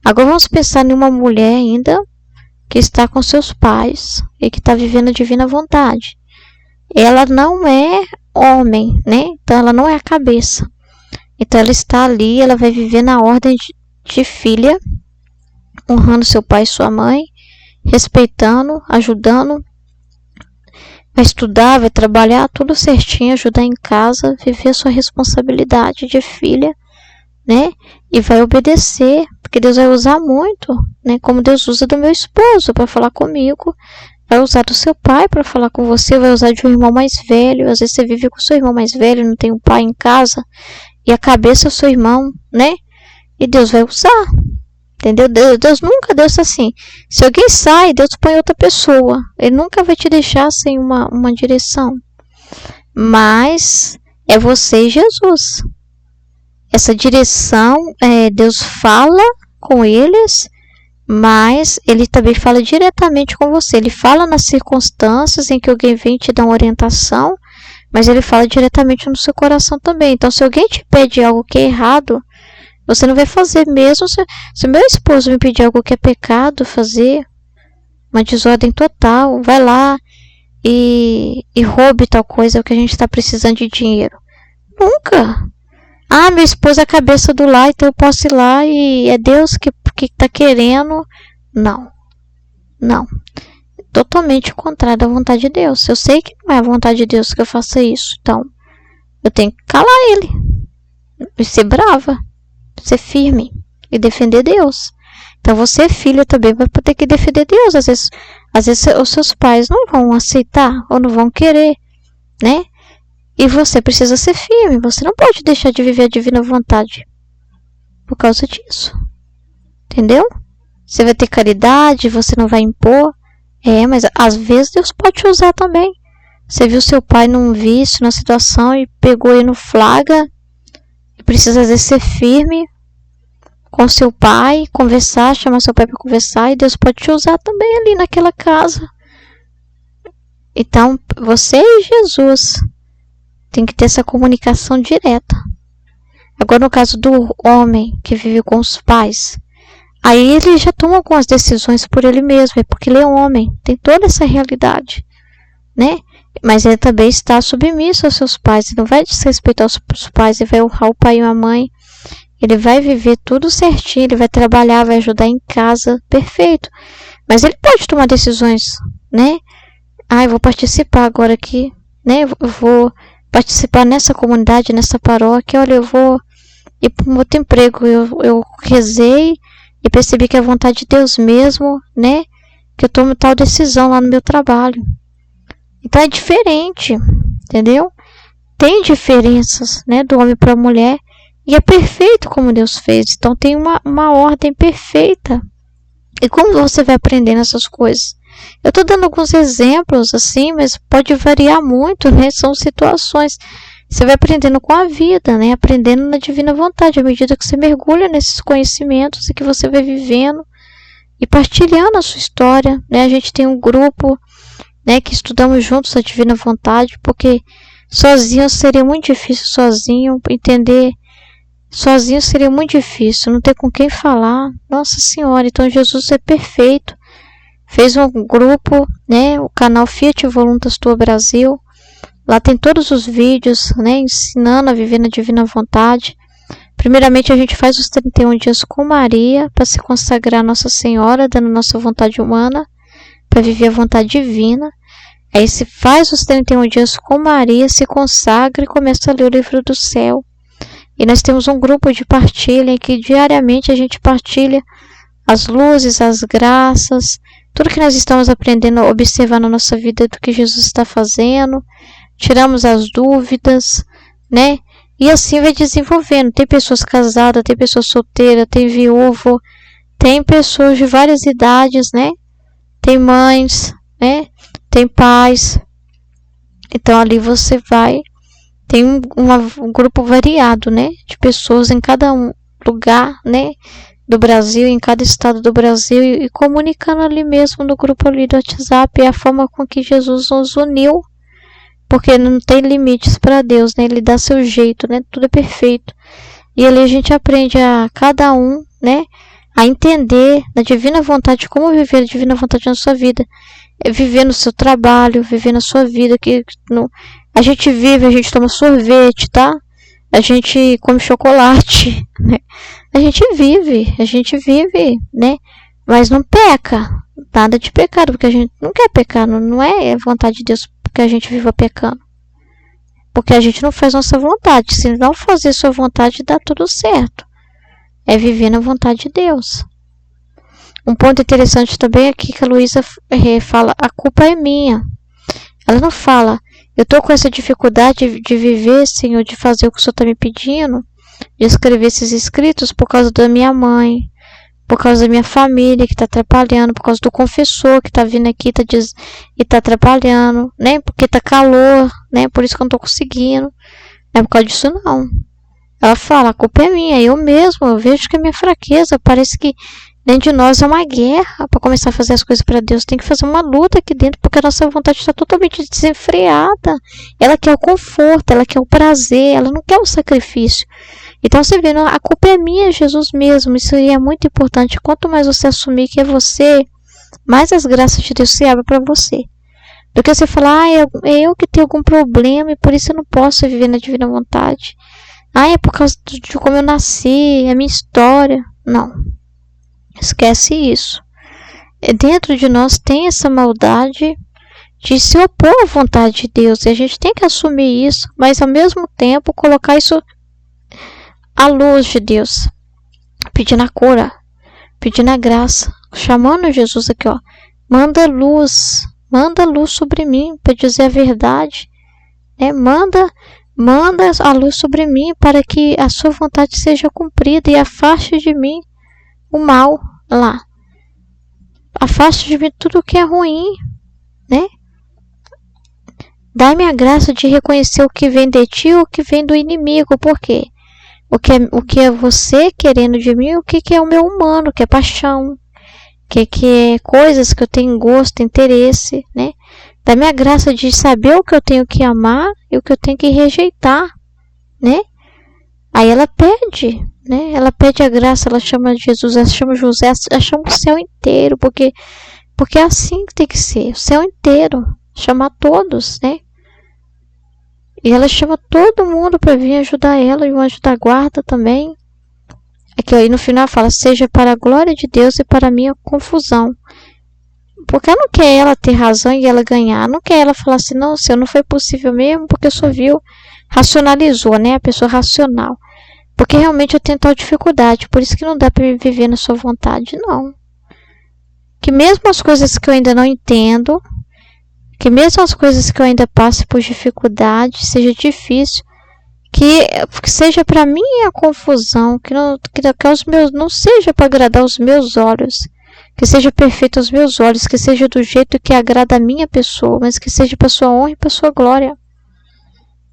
Agora vamos pensar em uma mulher ainda que está com seus pais e que está vivendo a divina vontade. Ela não é homem, né? Então ela não é a cabeça. Então ela está ali, ela vai viver na ordem de filha, honrando seu pai e sua mãe, respeitando, ajudando, vai estudar, vai trabalhar tudo certinho, ajudar em casa, viver a sua responsabilidade de filha, né? E vai obedecer, porque Deus vai usar muito, né? Como Deus usa do meu esposo para falar comigo, vai usar do seu pai para falar com você, vai usar de um irmão mais velho. Às vezes você vive com seu irmão mais velho, não tem um pai em casa, e a cabeça é o seu irmão, né? E Deus vai usar, entendeu? Deus nunca deu isso assim. Se alguém sai, Deus põe outra pessoa. Ele nunca vai te deixar sem uma direção. Mas é você e Jesus. Essa direção, Deus fala com eles, mas Ele também fala diretamente com você. Ele fala nas circunstâncias em que alguém vem te dar uma orientação, mas Ele fala diretamente no seu coração também. Então, se alguém te pede algo que é errado, você não vai fazer mesmo. Se meu esposo me pedir algo que é pecado, fazer uma desordem total, vai lá e roube tal coisa, é o que a gente está precisando de dinheiro. Nunca. Ah, meu esposo é a cabeça do lar, então eu posso ir lá e é Deus que está querendo. Não. Não. Totalmente contrário da vontade de Deus. Eu sei que não é a vontade de Deus que eu faça isso. Então, eu tenho que calar ele. E ser brava. Ser firme. E defender Deus. Então, você, filha, também vai ter que defender Deus. Às vezes os seus pais não vão aceitar ou não vão querer, né? E você precisa ser firme. Você não pode deixar de viver a divina vontade por causa disso. Entendeu? Você vai ter caridade, você não vai impor. Mas às vezes Deus pode te usar também. Você viu seu pai num vício, numa situação e pegou ele no flagra. E precisa às vezes ser firme com seu pai, conversar, chamar seu pai para conversar. E Deus pode te usar também ali naquela casa. Então, você e Jesus tem que ter essa comunicação direta. Agora, no caso do homem que vive com os pais, aí ele já toma algumas decisões por ele mesmo, é porque ele é homem, tem toda essa realidade, né? Mas ele também está submisso aos seus pais, ele não vai desrespeitar os pais, ele vai honrar o pai e a mãe, ele vai viver tudo certinho, ele vai trabalhar, vai ajudar em casa, perfeito. Mas ele pode tomar decisões, né? Eu vou participar agora aqui, né? Eu vou participar nessa comunidade, nessa paróquia. Olha, eu vou ir para um outro emprego. Eu rezei e percebi que é a vontade de Deus mesmo, né? Que eu tomo tal decisão lá no meu trabalho. Então é diferente, entendeu? Tem diferenças, né? Do homem para a mulher. E é perfeito como Deus fez. Então tem uma ordem perfeita. E como você vai aprendendo essas coisas? Eu estou dando alguns exemplos assim, mas pode variar muito, né? São situações. Você vai aprendendo com a vida, né? Aprendendo na divina vontade, à medida que você mergulha nesses conhecimentos e que você vai vivendo e partilhando a sua história, né? A gente tem um grupo, né, que estudamos juntos a divina vontade, porque Sozinho seria muito difícil, entender. Sozinho seria muito difícil, não ter com quem falar. Nossa Senhora, então Jesus é perfeito. Fez um grupo, né, o canal Fiat Voluntas Tua Brasil. Lá tem todos os vídeos, né, ensinando a viver na divina vontade. Primeiramente a gente faz os 31 dias com Maria, para se consagrar a Nossa Senhora, dando nossa vontade humana, para viver a vontade divina. Aí se faz os 31 dias com Maria, se consagra e começa a ler o livro do céu. E nós temos um grupo de partilha em que diariamente a gente partilha as luzes, as graças, tudo que nós estamos aprendendo, observando na nossa vida do que Jesus está fazendo. Tiramos as dúvidas, né? E assim vai desenvolvendo. Tem pessoas casadas, tem pessoas solteiras, tem viúvo, tem pessoas de várias idades, né? Tem mães, né? Tem pais. Então ali você vai, tem um grupo variado, né? De pessoas em cada lugar, né? Do Brasil, em cada estado do Brasil, e comunicando ali mesmo no grupo ali do WhatsApp. É a forma com que Jesus nos uniu, porque não tem limites para Deus, né? Ele dá seu jeito, né? Tudo é perfeito. E ali a gente aprende a cada um, né? A entender na divina vontade, como viver a divina vontade na sua vida. É viver no seu trabalho, viver na sua vida. A gente vive, a gente toma sorvete, tá? A gente come chocolate, né? A gente vive, né? Mas não peca. Nada de pecado, porque a gente não quer pecar. Não é vontade de Deus que a gente viva pecando. Porque a gente não faz nossa vontade. Se não fazer sua vontade, dá tudo certo. É viver na vontade de Deus. Um ponto interessante também aqui que a Luísa fala, a culpa é minha. Ela não fala, eu estou com essa dificuldade de viver, Senhor, de fazer o que o Senhor está me pedindo, de escrever esses escritos por causa da minha mãe, por causa da minha família que está atrapalhando, por causa do confessor que está vindo aqui e está atrapalhando, né? Porque está calor, né? Por isso que eu não estou conseguindo. Não é por causa disso, não. Ela fala, a culpa é minha, eu vejo que é minha fraqueza, parece que dentro de nós é uma guerra para começar a fazer as coisas para Deus. Tem que fazer uma luta aqui dentro, porque a nossa vontade está totalmente desenfreada. Ela quer o conforto, ela quer o prazer, ela não quer o sacrifício. Então você vê, a culpa é minha, Jesus mesmo. Isso aí é muito importante. Quanto mais você assumir que é você, mais as graças de Deus se abrem para você. Do que você falar, é eu que tenho algum problema e por isso eu não posso viver na divina vontade. É por causa de como eu nasci, é a minha história. Não. Esquece isso. Dentro de nós tem essa maldade de se opor à vontade de Deus. E a gente tem que assumir isso, mas ao mesmo tempo colocar isso à luz de Deus. Pedindo a cura, pedindo a graça, chamando Jesus aqui, ó. Manda luz sobre mim para dizer a verdade. Né? Manda a luz sobre mim para que a sua vontade seja cumprida e afaste de mim o mal lá. Afaste de mim tudo o que é ruim, né? Dá-me a graça de reconhecer o que vem de ti e o que vem do inimigo. Por quê? O que é você querendo de mim, o que é o meu humano, que é paixão, que é coisas que eu tenho gosto, interesse, né? Dá-me a graça de saber o que eu tenho que amar e o que eu tenho que rejeitar, né? Aí ela pede, né? Ela pede a graça, ela chama Jesus, ela chama José, ela chama o céu inteiro, porque é assim que tem que ser, o céu inteiro, chamar todos, né? E ela chama todo mundo para vir ajudar ela, e o anjo da guarda também. Aqui aí no final fala, seja para a glória de Deus e para a minha confusão. Porque ela não quer ela ter razão e ela ganhar, não quer ela falar assim, não, Senhor, não foi possível mesmo, porque só viu, racionalizou, né? A pessoa racional. Porque realmente eu tenho tal dificuldade, por isso que não dá para me viver na sua vontade, não. Que mesmo as coisas que eu ainda não entendo, que mesmo as coisas que eu ainda passo por dificuldade, seja difícil, que seja para mim a confusão, que os meus, não seja para agradar os meus olhos, que seja perfeito aos meus olhos, que seja do jeito que agrada a minha pessoa, mas que seja para sua honra e para sua glória.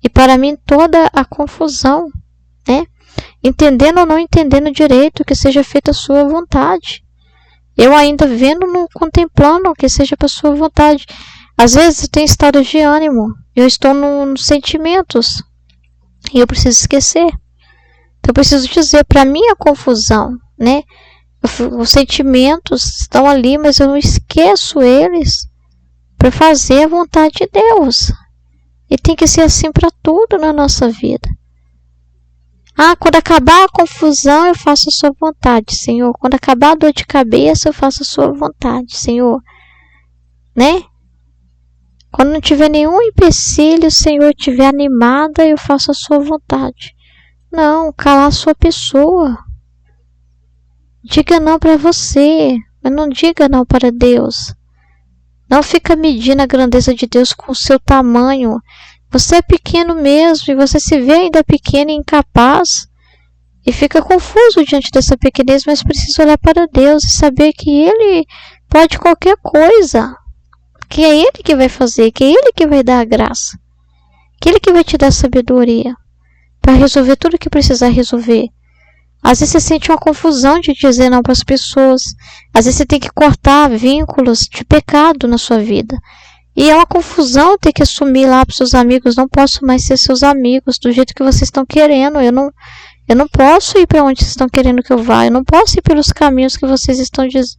E para mim toda a confusão, né? Entendendo ou não entendendo direito, que seja feita a sua vontade. Eu ainda vendo, contemplando, que seja para sua vontade. Às vezes eu tenho estados de ânimo, Eu estou nos sentimentos. E eu preciso esquecer. Então eu preciso dizer, para mim a confusão, né? Os sentimentos estão ali, mas eu não esqueço eles para fazer a vontade de Deus. E tem que ser assim para tudo na nossa vida. Quando acabar a confusão, eu faço a sua vontade, Senhor. Quando acabar a dor de cabeça, eu faço a sua vontade, Senhor. Né? Quando não tiver nenhum empecilho, Senhor, estiver animada, eu faço a sua vontade. Não, calar a sua pessoa. Diga não para você, mas não diga não para Deus. Não fica medindo a grandeza de Deus com o seu tamanho. Você é pequeno mesmo e você se vê ainda pequeno e incapaz. E fica confuso diante dessa pequenez, mas precisa olhar para Deus e saber que Ele pode qualquer coisa. Que é Ele que vai fazer, que é Ele que vai dar a graça. Que é Ele que vai te dar sabedoria para resolver tudo o que precisar resolver. Às vezes você sente uma confusão de dizer não para as pessoas. Às vezes você tem que cortar vínculos de pecado na sua vida. E é uma confusão ter que assumir lá para os seus amigos. Não posso mais ser seus amigos do jeito que vocês estão querendo. Eu não posso ir para onde vocês estão querendo que eu vá. Eu não posso ir pelos caminhos que vocês estão dizendo.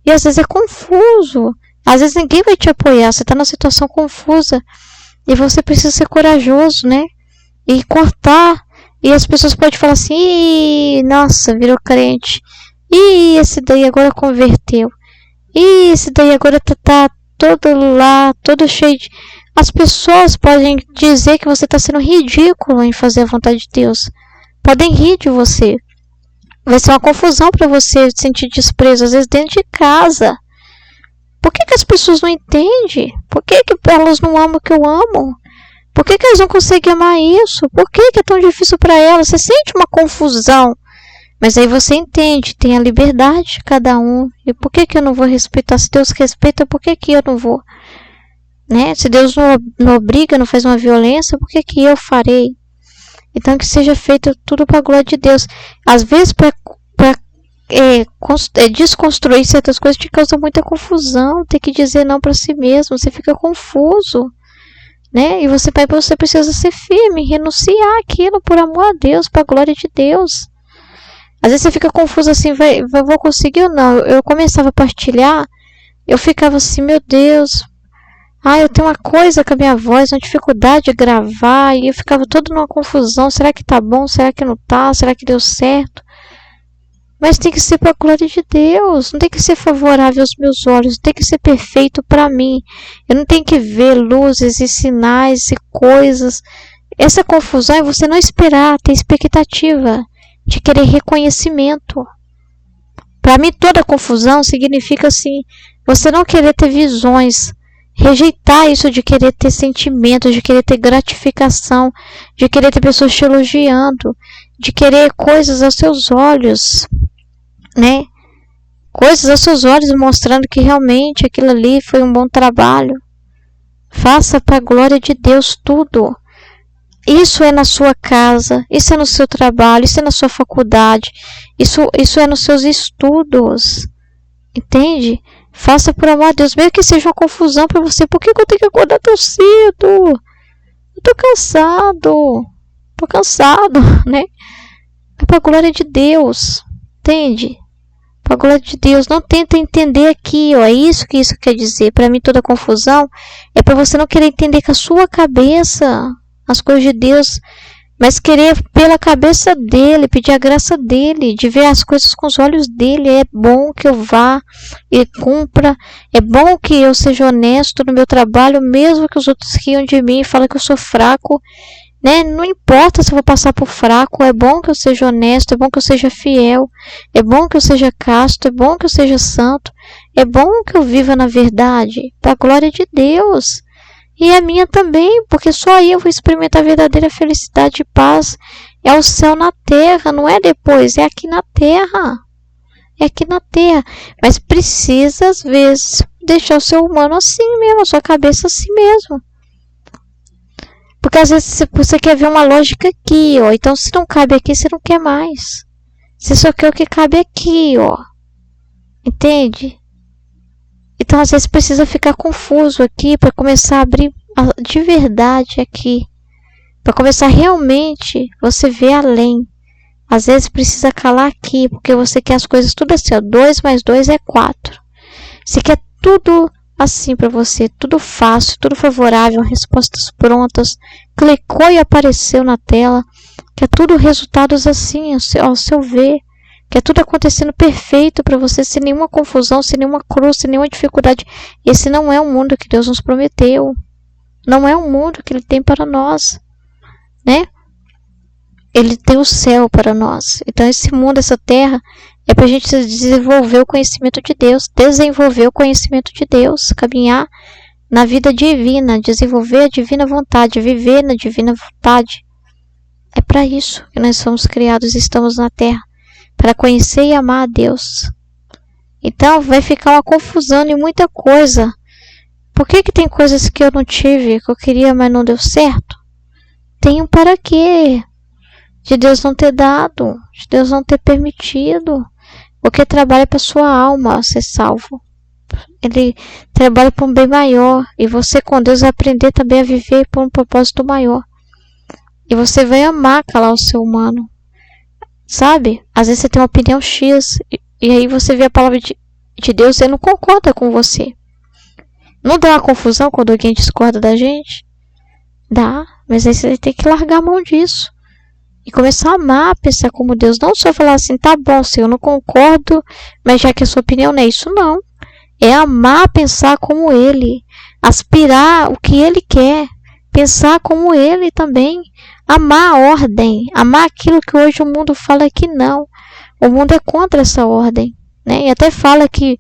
E às vezes é confuso. Às vezes ninguém vai te apoiar. Você está numa situação confusa. E você precisa ser corajoso, né? E cortar. E as pessoas podem falar assim, ih, nossa, virou crente. Ih, esse daí agora converteu. Ih, esse daí agora tá todo lá, todo cheio de... As pessoas podem dizer que você está sendo ridículo em fazer a vontade de Deus. Podem rir de você. Vai ser uma confusão para você sentir desprezo, às vezes dentro de casa. Por que as pessoas não entendem? Por que elas não amam o que eu amo? Por que elas não conseguem amar isso? Por que é tão difícil para elas? Você sente uma confusão. Mas aí você entende, tem a liberdade de cada um. E por que eu não vou respeitar? Se Deus respeita, por que eu não vou? Né? Se Deus não obriga, não faz uma violência, por que eu farei? Então que seja feito tudo para a glória de Deus. Às vezes para desconstruir certas coisas te causa muita confusão. Ter que dizer não para si mesmo, você fica confuso. Né? E você precisa ser firme, renunciar aquilo por amor a Deus, para a glória de Deus. Às vezes você fica confuso assim, vou conseguir ou não? Eu começava a partilhar, eu ficava assim, meu Deus, eu tenho uma coisa com a minha voz, uma dificuldade de gravar, e eu ficava todo numa confusão, será que tá bom, será que não tá, será que deu certo? Mas tem que ser para a glória de Deus, não tem que ser favorável aos meus olhos, tem que ser perfeito para mim. Eu não tenho que ver luzes e sinais e coisas. Essa confusão é você não esperar, ter expectativa de querer reconhecimento. Para mim toda confusão significa assim, você não querer ter visões, rejeitar isso de querer ter sentimentos, de querer ter gratificação, de querer ter pessoas te elogiando, de querer coisas aos seus olhos. Né? Coisas aos seus olhos mostrando que realmente aquilo ali foi um bom trabalho. Faça para a glória de Deus tudo. Isso é na sua casa, isso é no seu trabalho, isso é na sua faculdade, isso é nos seus estudos. Entende? Faça por amor a Deus, mesmo que seja uma confusão para você. Por que eu tenho que acordar tão cedo? Eu tô cansado, né? É para a glória de Deus. Entende? Para a glória de Deus, não tenta entender aqui, é isso que isso quer dizer. Para mim toda confusão é para você não querer entender com a sua cabeça as coisas de Deus, mas querer pela cabeça dele, pedir a graça dele, de ver as coisas com os olhos dele. É bom que eu vá e cumpra, é bom que eu seja honesto no meu trabalho, mesmo que os outros riam de mim e falem que eu sou fraco. Né? Não importa se eu vou passar por fraco, é bom que eu seja honesto, é bom que eu seja fiel, é bom que eu seja casto, é bom que eu seja santo, é bom que eu viva na verdade, para a glória de Deus. E a minha também, porque só aí eu vou experimentar a verdadeira felicidade e paz. É o céu na terra, não é depois, é aqui na terra. É aqui na terra. Mas precisa, às vezes, deixar o seu humano assim mesmo, a sua cabeça assim mesmo. Porque às vezes você quer ver uma lógica aqui, ó. Então se não cabe aqui, você não quer mais. Você só quer o que cabe aqui, ó. Entende? Então às vezes precisa ficar confuso aqui para começar a abrir de verdade aqui. Para começar realmente você ver além. Às vezes precisa calar aqui, porque você quer as coisas tudo assim, ó, 2 mais 2 é 4. Você quer tudo assim para você, tudo fácil, tudo favorável, respostas prontas, clicou e apareceu na tela, quer tudo resultados assim, ao seu ver, quer tudo acontecendo perfeito para você, sem nenhuma confusão, sem nenhuma cruz, sem nenhuma dificuldade. Esse não é o mundo que Deus nos prometeu, não é o mundo que Ele tem para nós, né? Ele tem o céu para nós. Então esse mundo, essa terra, é para a gente desenvolver o conhecimento de Deus, desenvolver o conhecimento de Deus, caminhar na vida divina, desenvolver a divina vontade, viver na divina vontade. É para isso que nós somos criados e estamos na terra, para conhecer e amar a Deus. Então vai ficar uma confusão em muita coisa. Por que tem coisas que eu não tive, que eu queria, mas não deu certo? Tem um para quê? De Deus não ter dado, de Deus não ter permitido, porque trabalha para sua alma ser salvo. Ele trabalha para um bem maior, e você com Deus vai aprender também a viver por um propósito maior. E você vai amar calar o ser humano, sabe? Às vezes você tem uma opinião X, e aí você vê a palavra de Deus e ele não concorda com você. Não dá uma confusão quando alguém discorda da gente? Dá, mas aí você tem que largar a mão disso. E começar a amar, pensar como Deus. Não só falar assim, tá bom, Senhor, eu não concordo, mas já que a sua opinião não é isso, não. É amar, pensar como Ele. Aspirar o que Ele quer. Pensar como Ele também. Amar a ordem. Amar aquilo que hoje o mundo fala que não. O mundo é contra essa ordem, né? E até fala que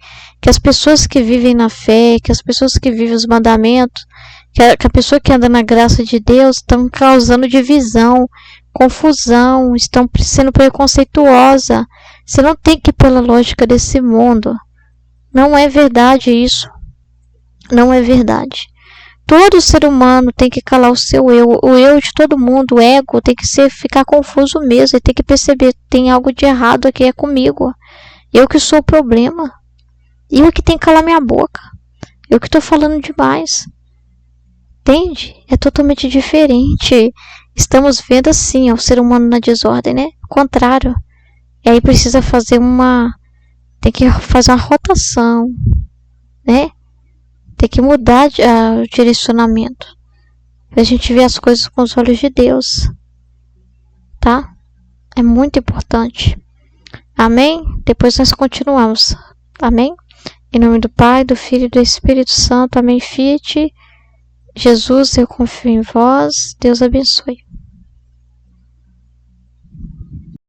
as pessoas que vivem na fé, que as pessoas que vivem os mandamentos, que a pessoa que anda na graça de Deus estão causando divisão, confusão, estão sendo preconceituosa. Você não tem que ir pela lógica desse mundo. Não é verdade isso. Não é verdade. Todo ser humano tem que calar o seu eu. O eu de todo mundo, o ego, tem que ficar confuso mesmo. E tem que perceber que tem algo de errado aqui, é comigo. Eu que sou o problema. Eu que tenho que calar minha boca. Eu que estou falando demais. Entende? É totalmente diferente. Estamos vendo assim, o ser humano na desordem, né? O contrário. E aí precisa fazer tem que fazer uma rotação, né? Tem que mudar o direcionamento. Pra gente ver as coisas com os olhos de Deus. Tá? É muito importante. Amém? Depois nós continuamos. Amém? Em nome do Pai, do Filho e do Espírito Santo. Amém. Fiat. Jesus, eu confio em vós. Deus abençoe.